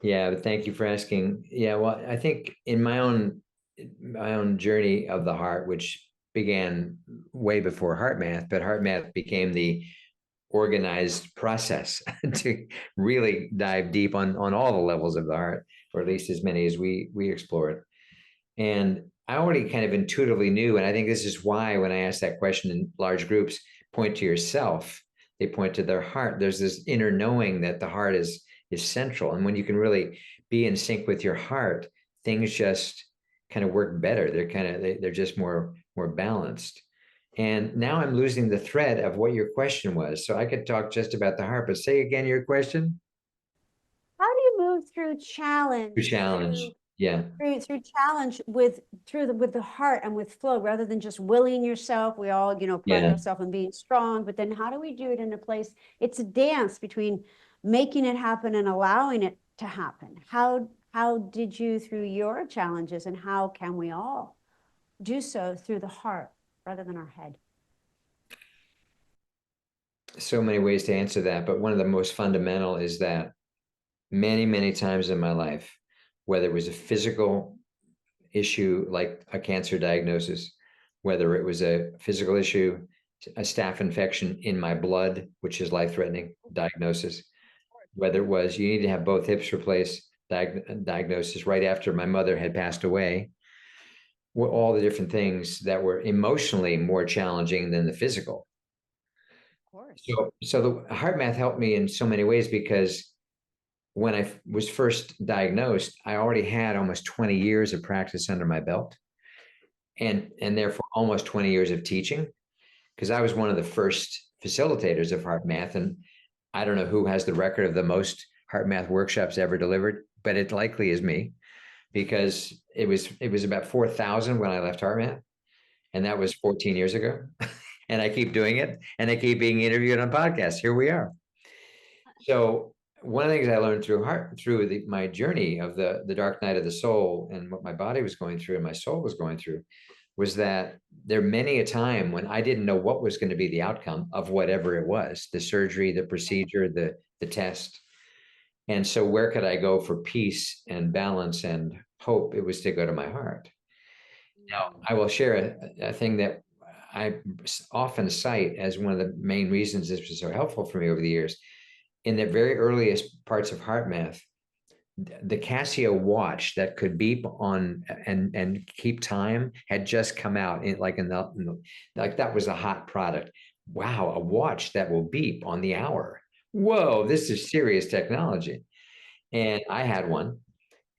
[SPEAKER 2] Yeah, but thank you for asking. Yeah, well, I think in my own journey of the heart, which began way before HeartMath, but HeartMath became the organized process to really dive deep on all the levels of the heart, or at least as many as we explored. And I already kind of intuitively knew, and I think this is why when I ask that question in large groups, point to yourself, they point to their heart. There's this inner knowing that the heart is central. And when you can really be in sync with your heart, things just kind of work better. They're just more balanced. And now I'm losing the thread of what your question was. So I could talk just about the heart, but say again your question.
[SPEAKER 1] How do you move through
[SPEAKER 2] Your
[SPEAKER 1] challenge,
[SPEAKER 2] challenge. Yeah.
[SPEAKER 1] through challenge with with the heart and with flow, rather than just willing yourself. We all, pride
[SPEAKER 2] Yeah.
[SPEAKER 1] ourselves on being strong, but then how do we do it in a place? It's a dance between making it happen and allowing it to happen. How did you through your challenges, and how can we all do so through the heart rather than our head?
[SPEAKER 2] So many ways to answer that, but one of the most fundamental is that many, many times in my life, whether it was a physical issue like a cancer diagnosis, whether it was a physical issue, a staph infection in my blood, which is life-threatening diagnosis, whether it was you need to have both hips replaced diagnosis right after my mother had passed away, were all the different things that were emotionally more challenging than the physical.
[SPEAKER 1] Of course.
[SPEAKER 2] So the HeartMath helped me in so many ways because when I was first diagnosed, I already had almost 20 years of practice under my belt, and therefore almost 20 years of teaching, because I was one of the first facilitators of HeartMath. And I don't know who has the record of the most HeartMath workshops ever delivered, but it likely is me, because it was about 4,000 when I left HeartMath, and that was 14 years ago. And I keep doing it, and I keep being interviewed on podcasts. Here we are. So one of the things I learned through my journey of the dark night of the soul, and what my body was going through and my soul was going through, was that there many a time when I didn't know what was going to be the outcome of whatever it was, the surgery, the procedure, the test. And so where could I go for peace and balance and hope? It was to go to my heart. Now, I will share a thing that I often cite as one of the main reasons this was so helpful for me over the years. In the very earliest parts of HeartMath, the Casio watch that could beep on and keep time had just come out like that was a hot product. Wow, a watch that will beep on the hour. Whoa, this is serious technology. And I had one,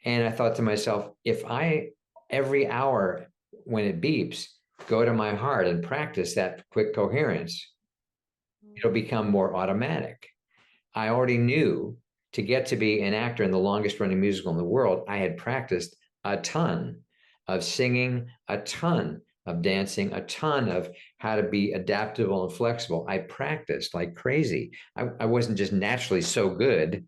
[SPEAKER 2] and I thought to myself, if I every hour when it beeps, go to my heart and practice that quick coherence, it'll become more automatic. I already knew to get to be an actor in the longest running musical in the world, I had practiced a ton of singing, a ton of dancing, a ton of how to be adaptable and flexible. I practiced like crazy. I wasn't just naturally so good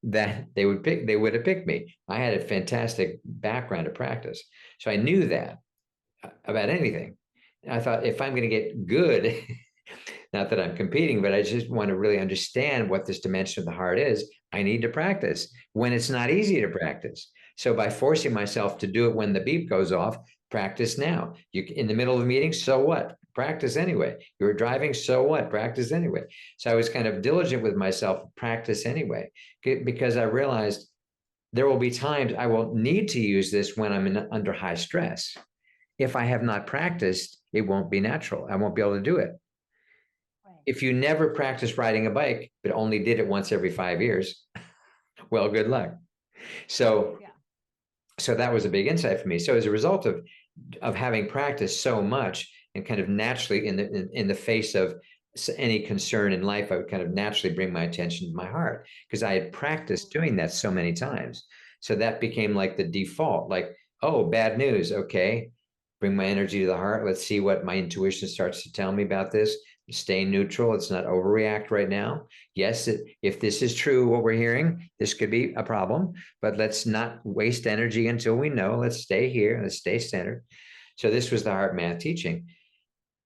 [SPEAKER 2] that they would have picked me. I had a fantastic background of practice. So I knew that about anything. I thought if I'm going to get good, not that I'm competing, but I just want to really understand what this dimension of the heart is, I need to practice when it's not easy to practice. So by forcing myself to do it when the beep goes off, practice now. You in the middle of a meeting, so what? Practice anyway. You're driving, so what? Practice anyway. So I was kind of diligent with myself, practice anyway, because I realized there will be times I will need to use this when I'm under high stress. If I have not practiced, it won't be natural. I won't be able to do it. If you never practice riding a bike, but only did it once every 5 years, well, good luck. So,
[SPEAKER 1] Yeah.
[SPEAKER 2] so that was a big insight for me. So as a result of having practiced so much and kind of naturally in the face of any concern in life, I would kind of naturally bring my attention to my heart because I had practiced doing that so many times. So that became like the default, like, oh, bad news. Okay, bring my energy to the heart. Let's see what my intuition starts to tell me about this. Stay neutral. Let's not overreact right now. Yes, if this is true, what we're hearing, this could be a problem, but let's not waste energy until we know. Let's stay here. Let's stay centered. So this was the HeartMath teaching.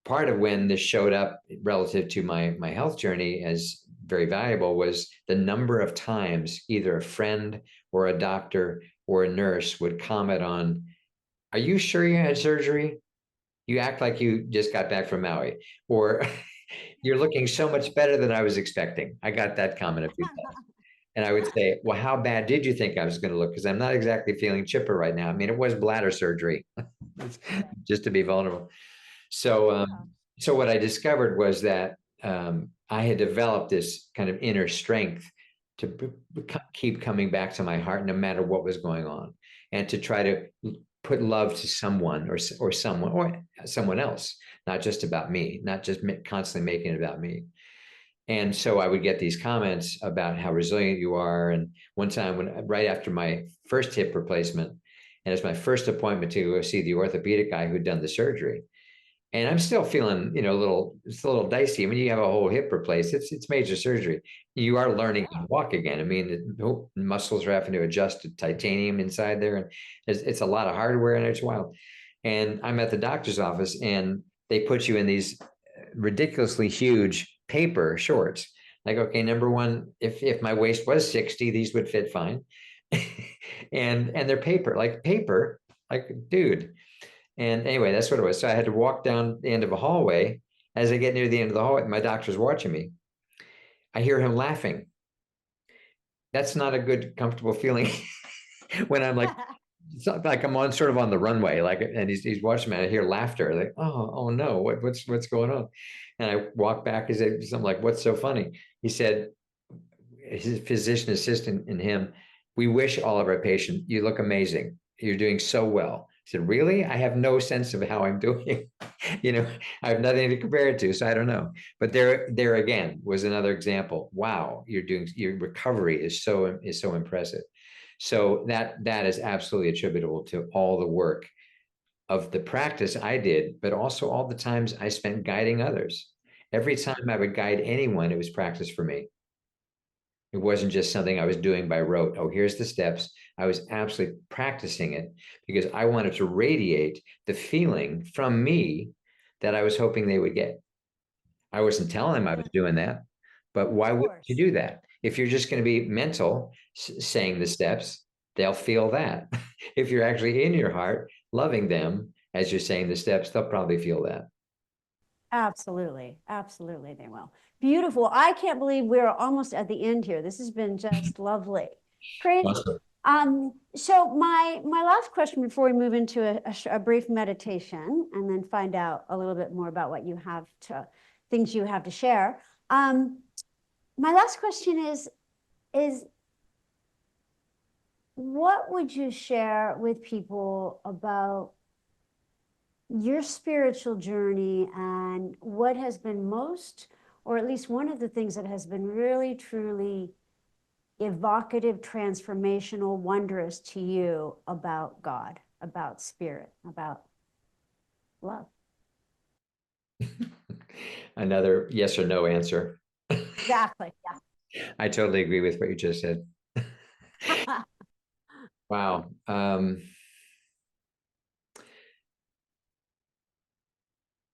[SPEAKER 2] Part of when this showed up relative to my health journey as very valuable was the number of times either a friend or a doctor or a nurse would comment on, are you sure you had surgery? You act like you just got back from Maui, or you're looking so much better than I was expecting. I got that comment a few times. And I would say, well, how bad did you think I was going to look? Because I'm not exactly feeling chipper right now. I mean, it was bladder surgery, just to be vulnerable. So, so what I discovered was that I had developed this kind of inner strength to keep coming back to my heart, no matter what was going on, and to try to put love to someone or someone else, not just about me, not just constantly making it about me. And so I would get these comments about how resilient you are. And one time, right after my first hip replacement, And it's my first appointment to go see the orthopedic guy who'd done the surgery. And I'm still feeling, it's a little dicey. I mean, you have a whole hip replaced. It's major surgery. You are learning to walk again. I mean, the muscles are having to adjust to titanium inside there, and it's a lot of hardware, and it's wild. And I'm at the doctor's office, and they put you in these ridiculously huge paper shorts. Like, okay, number one, if my waist was 60, these would fit fine. And they're paper, like, dude. And anyway, that's what it was. So I had to walk down the end of a hallway. As I get near the end of the hallway, my doctor's watching me. I hear him laughing. That's not a good, comfortable feeling when I'm like, it's not like I'm on sort of on the runway, like, and he's watching me. And I hear laughter, like, oh no, what's going on? And I walk back as I'm like, what's so funny? He said, his physician assistant and him, we wish all of our patients, you look amazing. You're doing so well. I said, really? I have no sense of how I'm doing. I have nothing to compare it to, so I don't know. But there again was another example. Wow, your recovery is so impressive. So that is absolutely attributable to all the work of the practice I did, but also all the times I spent guiding others. Every time I would guide anyone, it was practice for me. It wasn't just something I was doing by rote. Oh, here's the steps. I was absolutely practicing it because I wanted to radiate the feeling from me that I was hoping they would get. I wasn't telling them I was doing that, but why would you do that? If you're just going to be mental saying the steps, they'll feel that. If you're actually in your heart loving them as you're saying the steps, they'll probably feel that.
[SPEAKER 1] Absolutely. Absolutely, they will. Beautiful. I can't believe we're almost at the end here. This has been just lovely. Crazy.
[SPEAKER 2] Awesome.
[SPEAKER 1] So my last question before we move into a brief meditation and then find out a little bit more about what you have to things you have to share. My last question is what would you share with people about your spiritual journey and what has been most, or at least one of the things that has been really, truly evocative, transformational, wondrous to you about God, about spirit, about love?
[SPEAKER 2] Another yes or no answer.
[SPEAKER 1] Exactly.
[SPEAKER 2] I totally agree with what you just said.
[SPEAKER 1] Yeah.
[SPEAKER 2] Wow.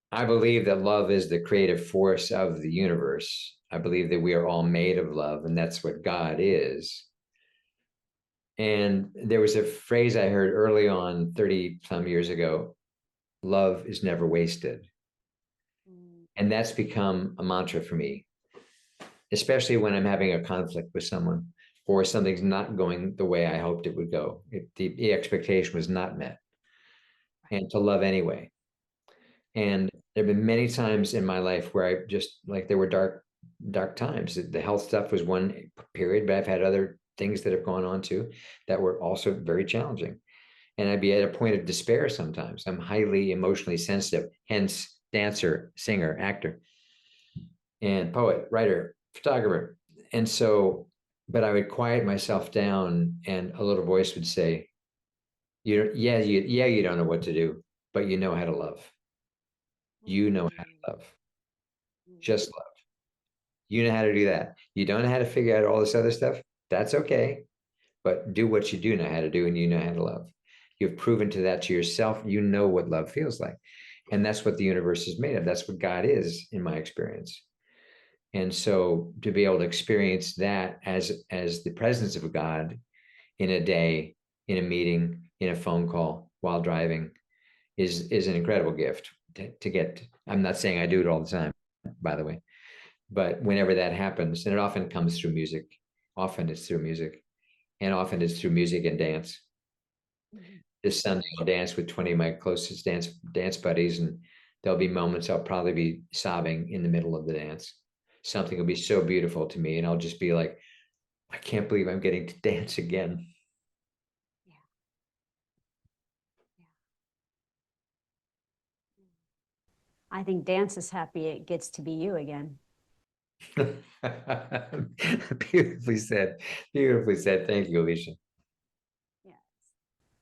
[SPEAKER 2] I believe that love is the creative force of the universe. I believe that we are all made of love, and that's what God is. And there was a phrase I heard early on, 30 some years ago: love is never wasted. And that's become a mantra for me, especially when I'm having a conflict with someone or something's not going the way I hoped it would go. The expectation was not met, and to love anyway. And there have been many times in my life where I just, like, there were dark times. The health stuff was one period, but I've had other things that have gone on too that were also very challenging. And I'd be at a point of despair sometimes. I'm highly emotionally sensitive, hence dancer, singer, actor, and poet, writer, photographer. And so, but I would quiet myself down, and a little voice would say, you don't know what to do, but you know how to love. You know how to love. Just love. You know how to do that. You don't know how to figure out all this other stuff. That's okay. But do what you do know how to do, and you know how to love. You've proven to that to yourself. You know what love feels like. And that's what the universe is made of. That's what God is, in my experience. And so to be able to experience that as the presence of God in a day, in a meeting, in a phone call, while driving, is an incredible gift to get. I'm not saying I do it all the time, by the way, but whenever that happens, and it often comes through music, often it's through music, and often it's through music and dance. This Sunday I'll dance with 20 of my closest dance buddies, and there'll be moments I'll probably be sobbing in the middle of the dance. Something will be so beautiful to me, and I'll just be like, I can't believe I'm getting to dance again.
[SPEAKER 1] I think dance is happy it gets to be you again.
[SPEAKER 2] Beautifully said. Beautifully said. Thank you, Alisha.
[SPEAKER 1] Yes.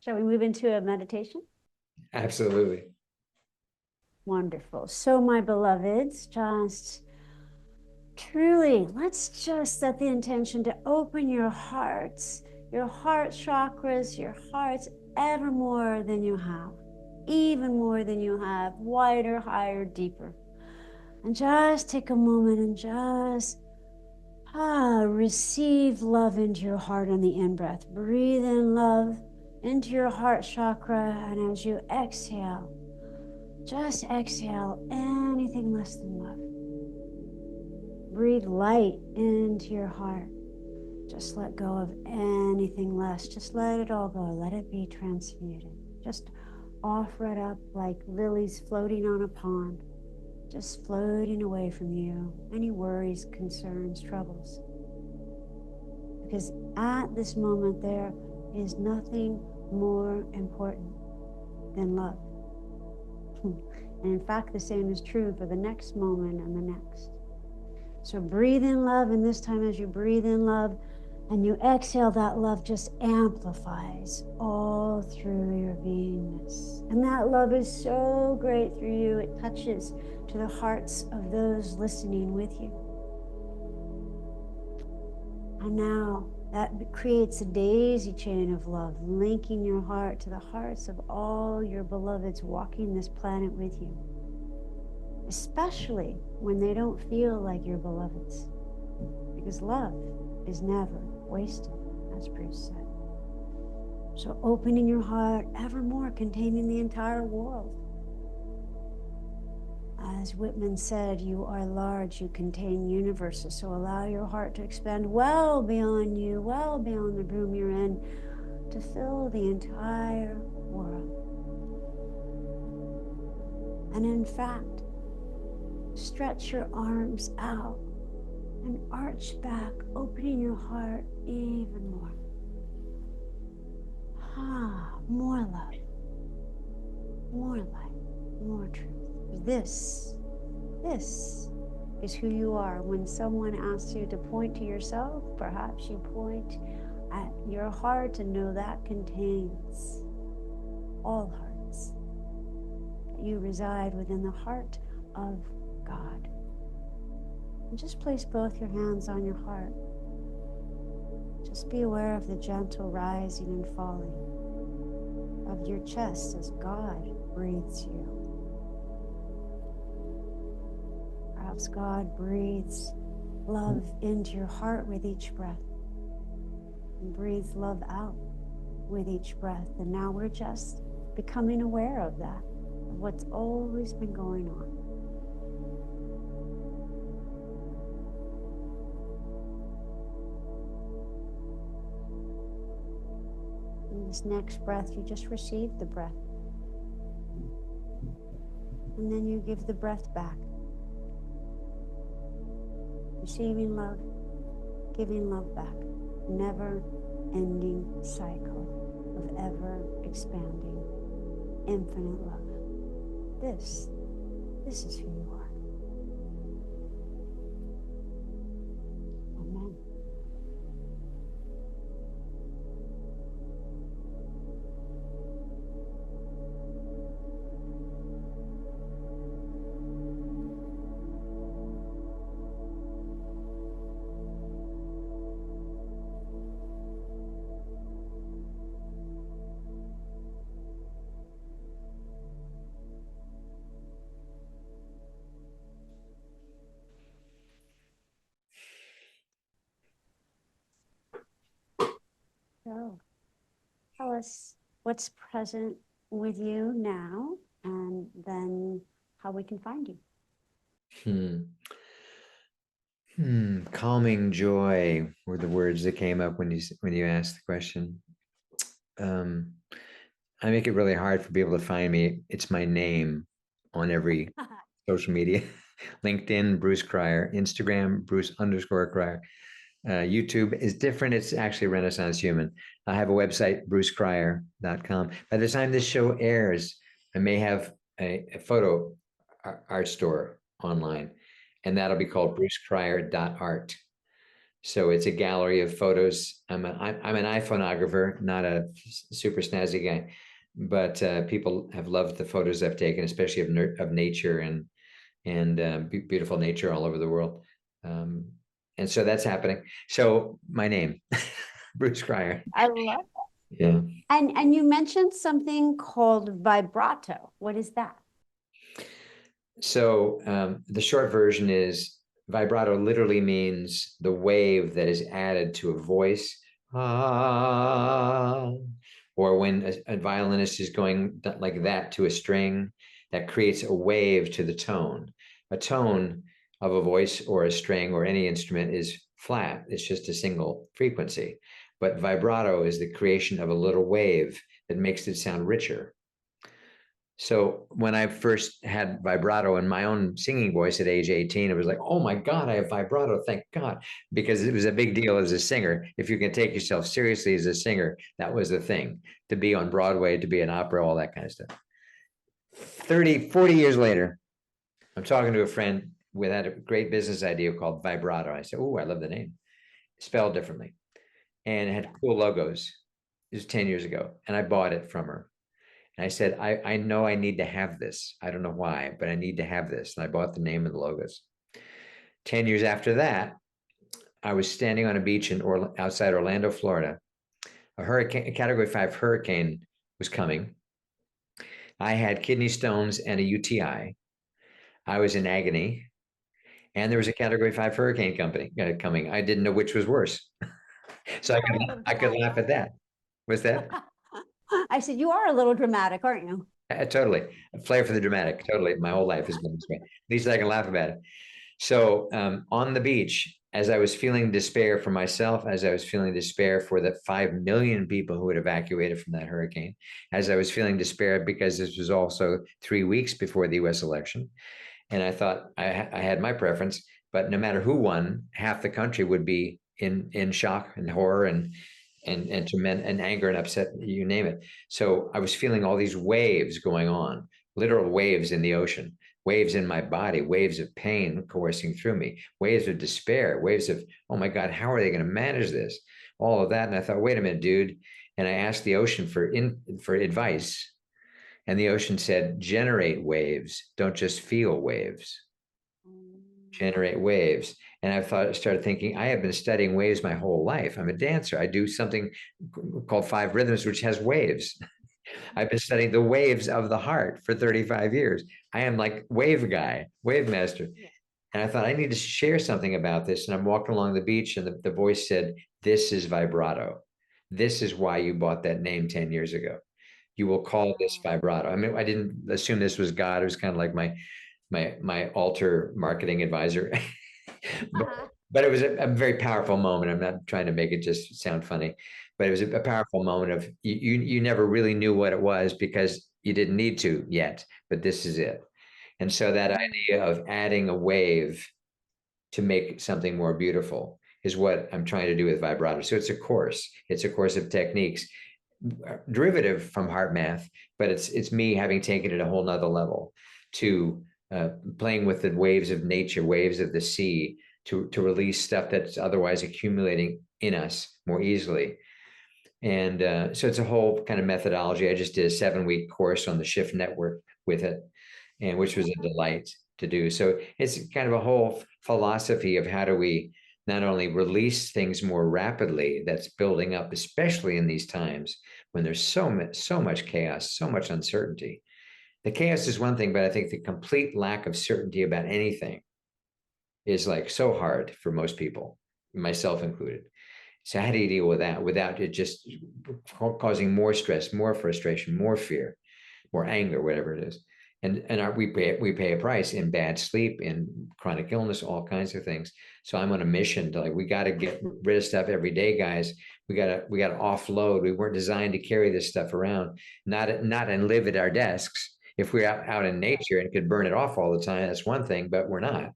[SPEAKER 1] Shall we move into a meditation?
[SPEAKER 2] Absolutely.
[SPEAKER 1] Wonderful. So, my beloveds, just truly, let's just set the intention to open your hearts, your heart chakras, your hearts ever more than you have, even more than you have, wider, higher, deeper. And just take a moment and just receive love into your heart on the in-breath. Breathe in love into your heart chakra, and as you exhale, just exhale anything less than love. Breathe light into your heart. Just let go of anything less. Just let it all go. Let it be transmuted. Just offer it up like lilies floating on a pond. Just floating away from you. Any worries, concerns, troubles. Because at this moment, there is nothing more important than love. And in fact, the same is true for the next moment and the next. So breathe in love, and this time as you breathe in love and you exhale, that love just amplifies all through your beingness. And that love is so great through you, it touches to the hearts of those listening with you. And now that creates a daisy chain of love, linking your heart to the hearts of all your beloveds walking this planet with you, especially when they don't feel like your beloveds, because love is never wasted, as Bruce said. So opening your heart evermore, containing the entire world. As Whitman said, you are large, you contain universes, so allow your heart to expand well beyond you, well beyond the room you're in, to fill the entire world. And in fact, stretch your arms out and arch back, opening your heart even more. More love, more light, more truth. This is who you are. When someone asks you to point to yourself, perhaps you point at your heart and know that contains all hearts. You reside within the heart of God. And just place both your hands on your heart. Just be aware of the gentle rising and falling of your chest as God breathes you. Perhaps God breathes love into your heart with each breath and breathes love out with each breath. And now we're just becoming aware of that, of what's always been going on. In this next breath, you just receive the breath. And then you give the breath back. Receiving love, giving love back. Never-ending cycle of ever-expanding, infinite love. This is who you are. Amen. So, tell us what's present with you now, and then how we can find you.
[SPEAKER 2] Calming joy were the words that came up when you asked the question. I make it really hard for people to find me. It's my name on every social media. LinkedIn, Bruce Cryer. Instagram, Bruce_Cryer. YouTube is different. It's actually Renaissance Human. I have a website, brucecryer.com. By the time this show airs, I may have a photo art store online, and that'll be called brucecryer.art. So it's a gallery of photos. I'm an iPhoneographer, not a super snazzy guy, but people have loved the photos I've taken, especially of nature and beautiful nature all over the world. And so that's happening. So my name, Bruce Cryer.
[SPEAKER 1] I love it.
[SPEAKER 2] Yeah.
[SPEAKER 1] And you mentioned something called vibrato. What is that?
[SPEAKER 2] So the short version is vibrato literally means the wave that is added to a voice. Ah, or when a violinist is going like that to a string, that creates a wave to the tone. A tone of a voice or a string or any instrument is flat. It's just a single frequency. But vibrato is the creation of a little wave that makes it sound richer. So when I first had vibrato in my own singing voice at age 18, it was like, oh my God, I have vibrato, thank God. Because it was a big deal as a singer. If you can take yourself seriously as a singer, that was the thing. To be on Broadway, to be an opera, all that kind of stuff. 30, 40 years later, I'm talking to a friend with had a great business idea called Vibrato. I said, oh, I love the name. Spelled differently. And it had cool logos. It was 10 years ago. And I bought it from her. And I said, I know I need to have this. I don't know why, but I need to have this. And I bought the name and the logos. 10 years after that, I was standing on a beach outside Orlando, Florida. A Category 5 hurricane was coming. I had kidney stones and a UTI. I was in agony. And there was a Category 5 hurricane coming. I didn't know which was worse. So I could laugh at that. Was that?
[SPEAKER 1] I said, you are a little dramatic, aren't you?
[SPEAKER 2] Totally. A flair for the dramatic. Totally. My whole life has been this way. At least I can laugh about it. So on the beach, as I was feeling despair for myself, as I was feeling despair for the 5 million people who had evacuated from that hurricane, as I was feeling despair because this was also 3 weeks before the US election. And I thought I had my preference, but no matter who won, half the country would be in shock and horror and anger and upset, you name it. So I was feeling all these waves going on, literal waves in the ocean, waves in my body, waves of pain coursing through me, waves of despair, waves of, oh my God, how are they going to manage this? All of that. And I thought, wait a minute, dude. And I asked the ocean for advice. And the ocean said, generate waves, don't just feel waves. Generate waves. And I started thinking, I have been studying waves my whole life. I'm a dancer. I do something called 5 rhythms, which has waves. I've been studying the waves of the heart for 35 years. I am like wave guy, wave master. Yeah. And I thought I need to share something about this. And I'm walking along the beach and the voice said, this is vibrato. This is why you bought that name 10 years ago. You will call this vibrato. I mean, I didn't assume this was God. It was kind of like my altar marketing advisor. but it was a very powerful moment. I'm not trying to make it just sound funny, but it was a powerful moment of you never really knew what it was because you didn't need to yet, but this is it. And so that idea of adding a wave to make something more beautiful is what I'm trying to do with vibrato. So it's a course of techniques, derivative from HeartMath, but it's me having taken it a whole nother level to playing with the waves of nature, waves of the sea, to release stuff that's otherwise accumulating in us more easily. And so it's a whole kind of methodology. I just did a 7-week course on the Shift Network with it, and which was a delight to do. So it's kind of a whole philosophy of how do we not only release things more rapidly that's building up, especially in these times when there's so much chaos, so much uncertainty. The chaos is one thing, but I think the complete lack of certainty about anything is like so hard for most people, myself included. So how do you deal with that without it just causing more stress, more frustration, more fear, more anger, whatever it is? And we pay a price in bad sleep, in chronic illness, all kinds of things. So I'm on a mission to we got to get rid of stuff every day, guys. We got to offload. We weren't designed to carry this stuff around, not and live at our desks. If we're out in nature and could burn it off all the time, that's one thing, but we're not.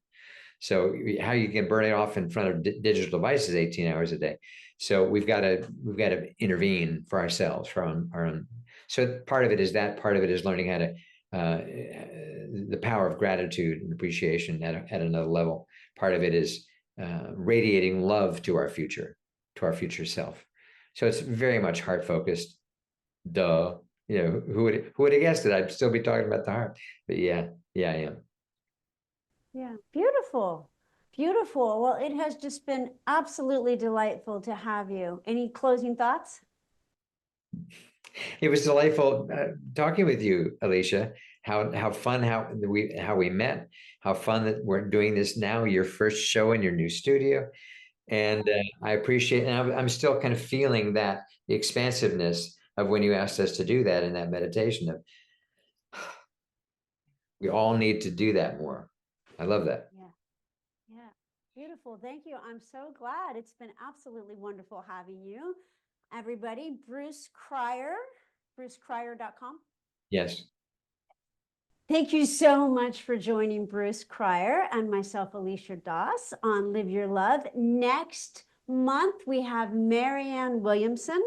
[SPEAKER 2] So how you can burn it off in front of digital devices 18 hours a day. So we've got to intervene for ourselves, for our own. So part of it is that. Part of it is learning how to the power of gratitude and appreciation at another level. Part of it is radiating love to our future self. So it's very much heart focused. Duh. Who would have guessed it? I'd still be talking about the heart. But yeah, I am.
[SPEAKER 1] Yeah, beautiful. Beautiful. Well, it has just been absolutely delightful to have you. Any closing thoughts?
[SPEAKER 2] It was delightful talking with you, Alisha. How fun how we met. How fun that we're doing this now. Your first show in your new studio, and I appreciate. And I'm still kind of feeling that the expansiveness of when you asked us to do that in that meditation. Of we all need to do that more. I love that.
[SPEAKER 1] Yeah. Yeah. Beautiful. Thank you. I'm so glad. It's been absolutely wonderful having you. Everybody, Bruce Cryer, brucecryer.com.
[SPEAKER 2] Yes.
[SPEAKER 1] Thank you so much for joining Bruce Cryer and myself, Alisha Das, on Live Your Love. Next month, we have Marianne Williamson,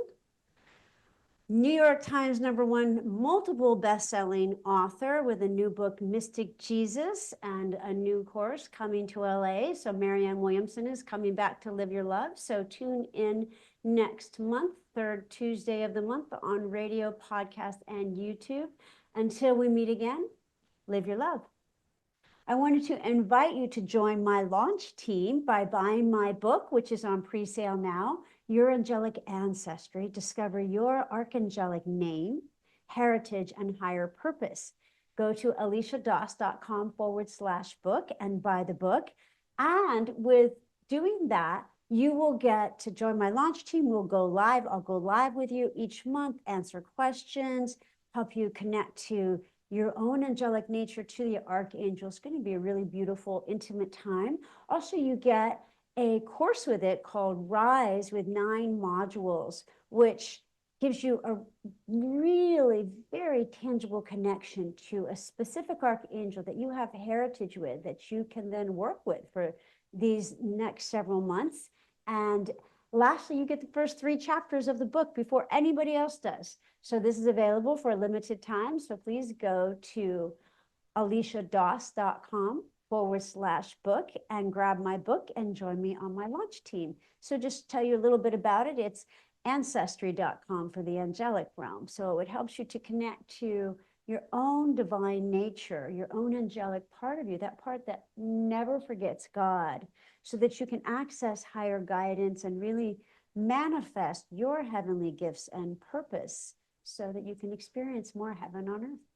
[SPEAKER 1] New York Times #1 multiple best-selling author with a new book, Mystic Jesus, and a new course coming to LA. So Marianne Williamson is coming back to Live Your Love. So tune in next month, third Tuesday of the month, on radio, podcast, and YouTube. Until we meet again, live your love. I wanted to invite you to join my launch team by buying my book, which is on pre-sale now, Your Angelic Ancestry, Discover Your Archangelic Name, Heritage, and Higher Purpose. Go to aliciadas.com/book and buy the book. And with doing that, you will get to join my launch team. We'll go live. I'll go live with you each month, answer questions, help you connect to your own angelic nature, to the archangel. It's going to be a really beautiful, intimate time. Also, you get a course with it called Rise with 9 modules, which gives you a really very tangible connection to a specific archangel that you have heritage with, that you can then work with for these next several months. And lastly, you get the first 3 chapters of the book before anybody else does. So this is available for a limited time. So please go to aliciadas.com/book and grab my book and join me on my launch team. So just tell you a little bit about it. It's ancestry.com for the angelic realm. So it helps you to connect to your own divine nature, your own angelic part of you, that part that never forgets God, so that you can access higher guidance and really manifest your heavenly gifts and purpose so that you can experience more heaven on earth.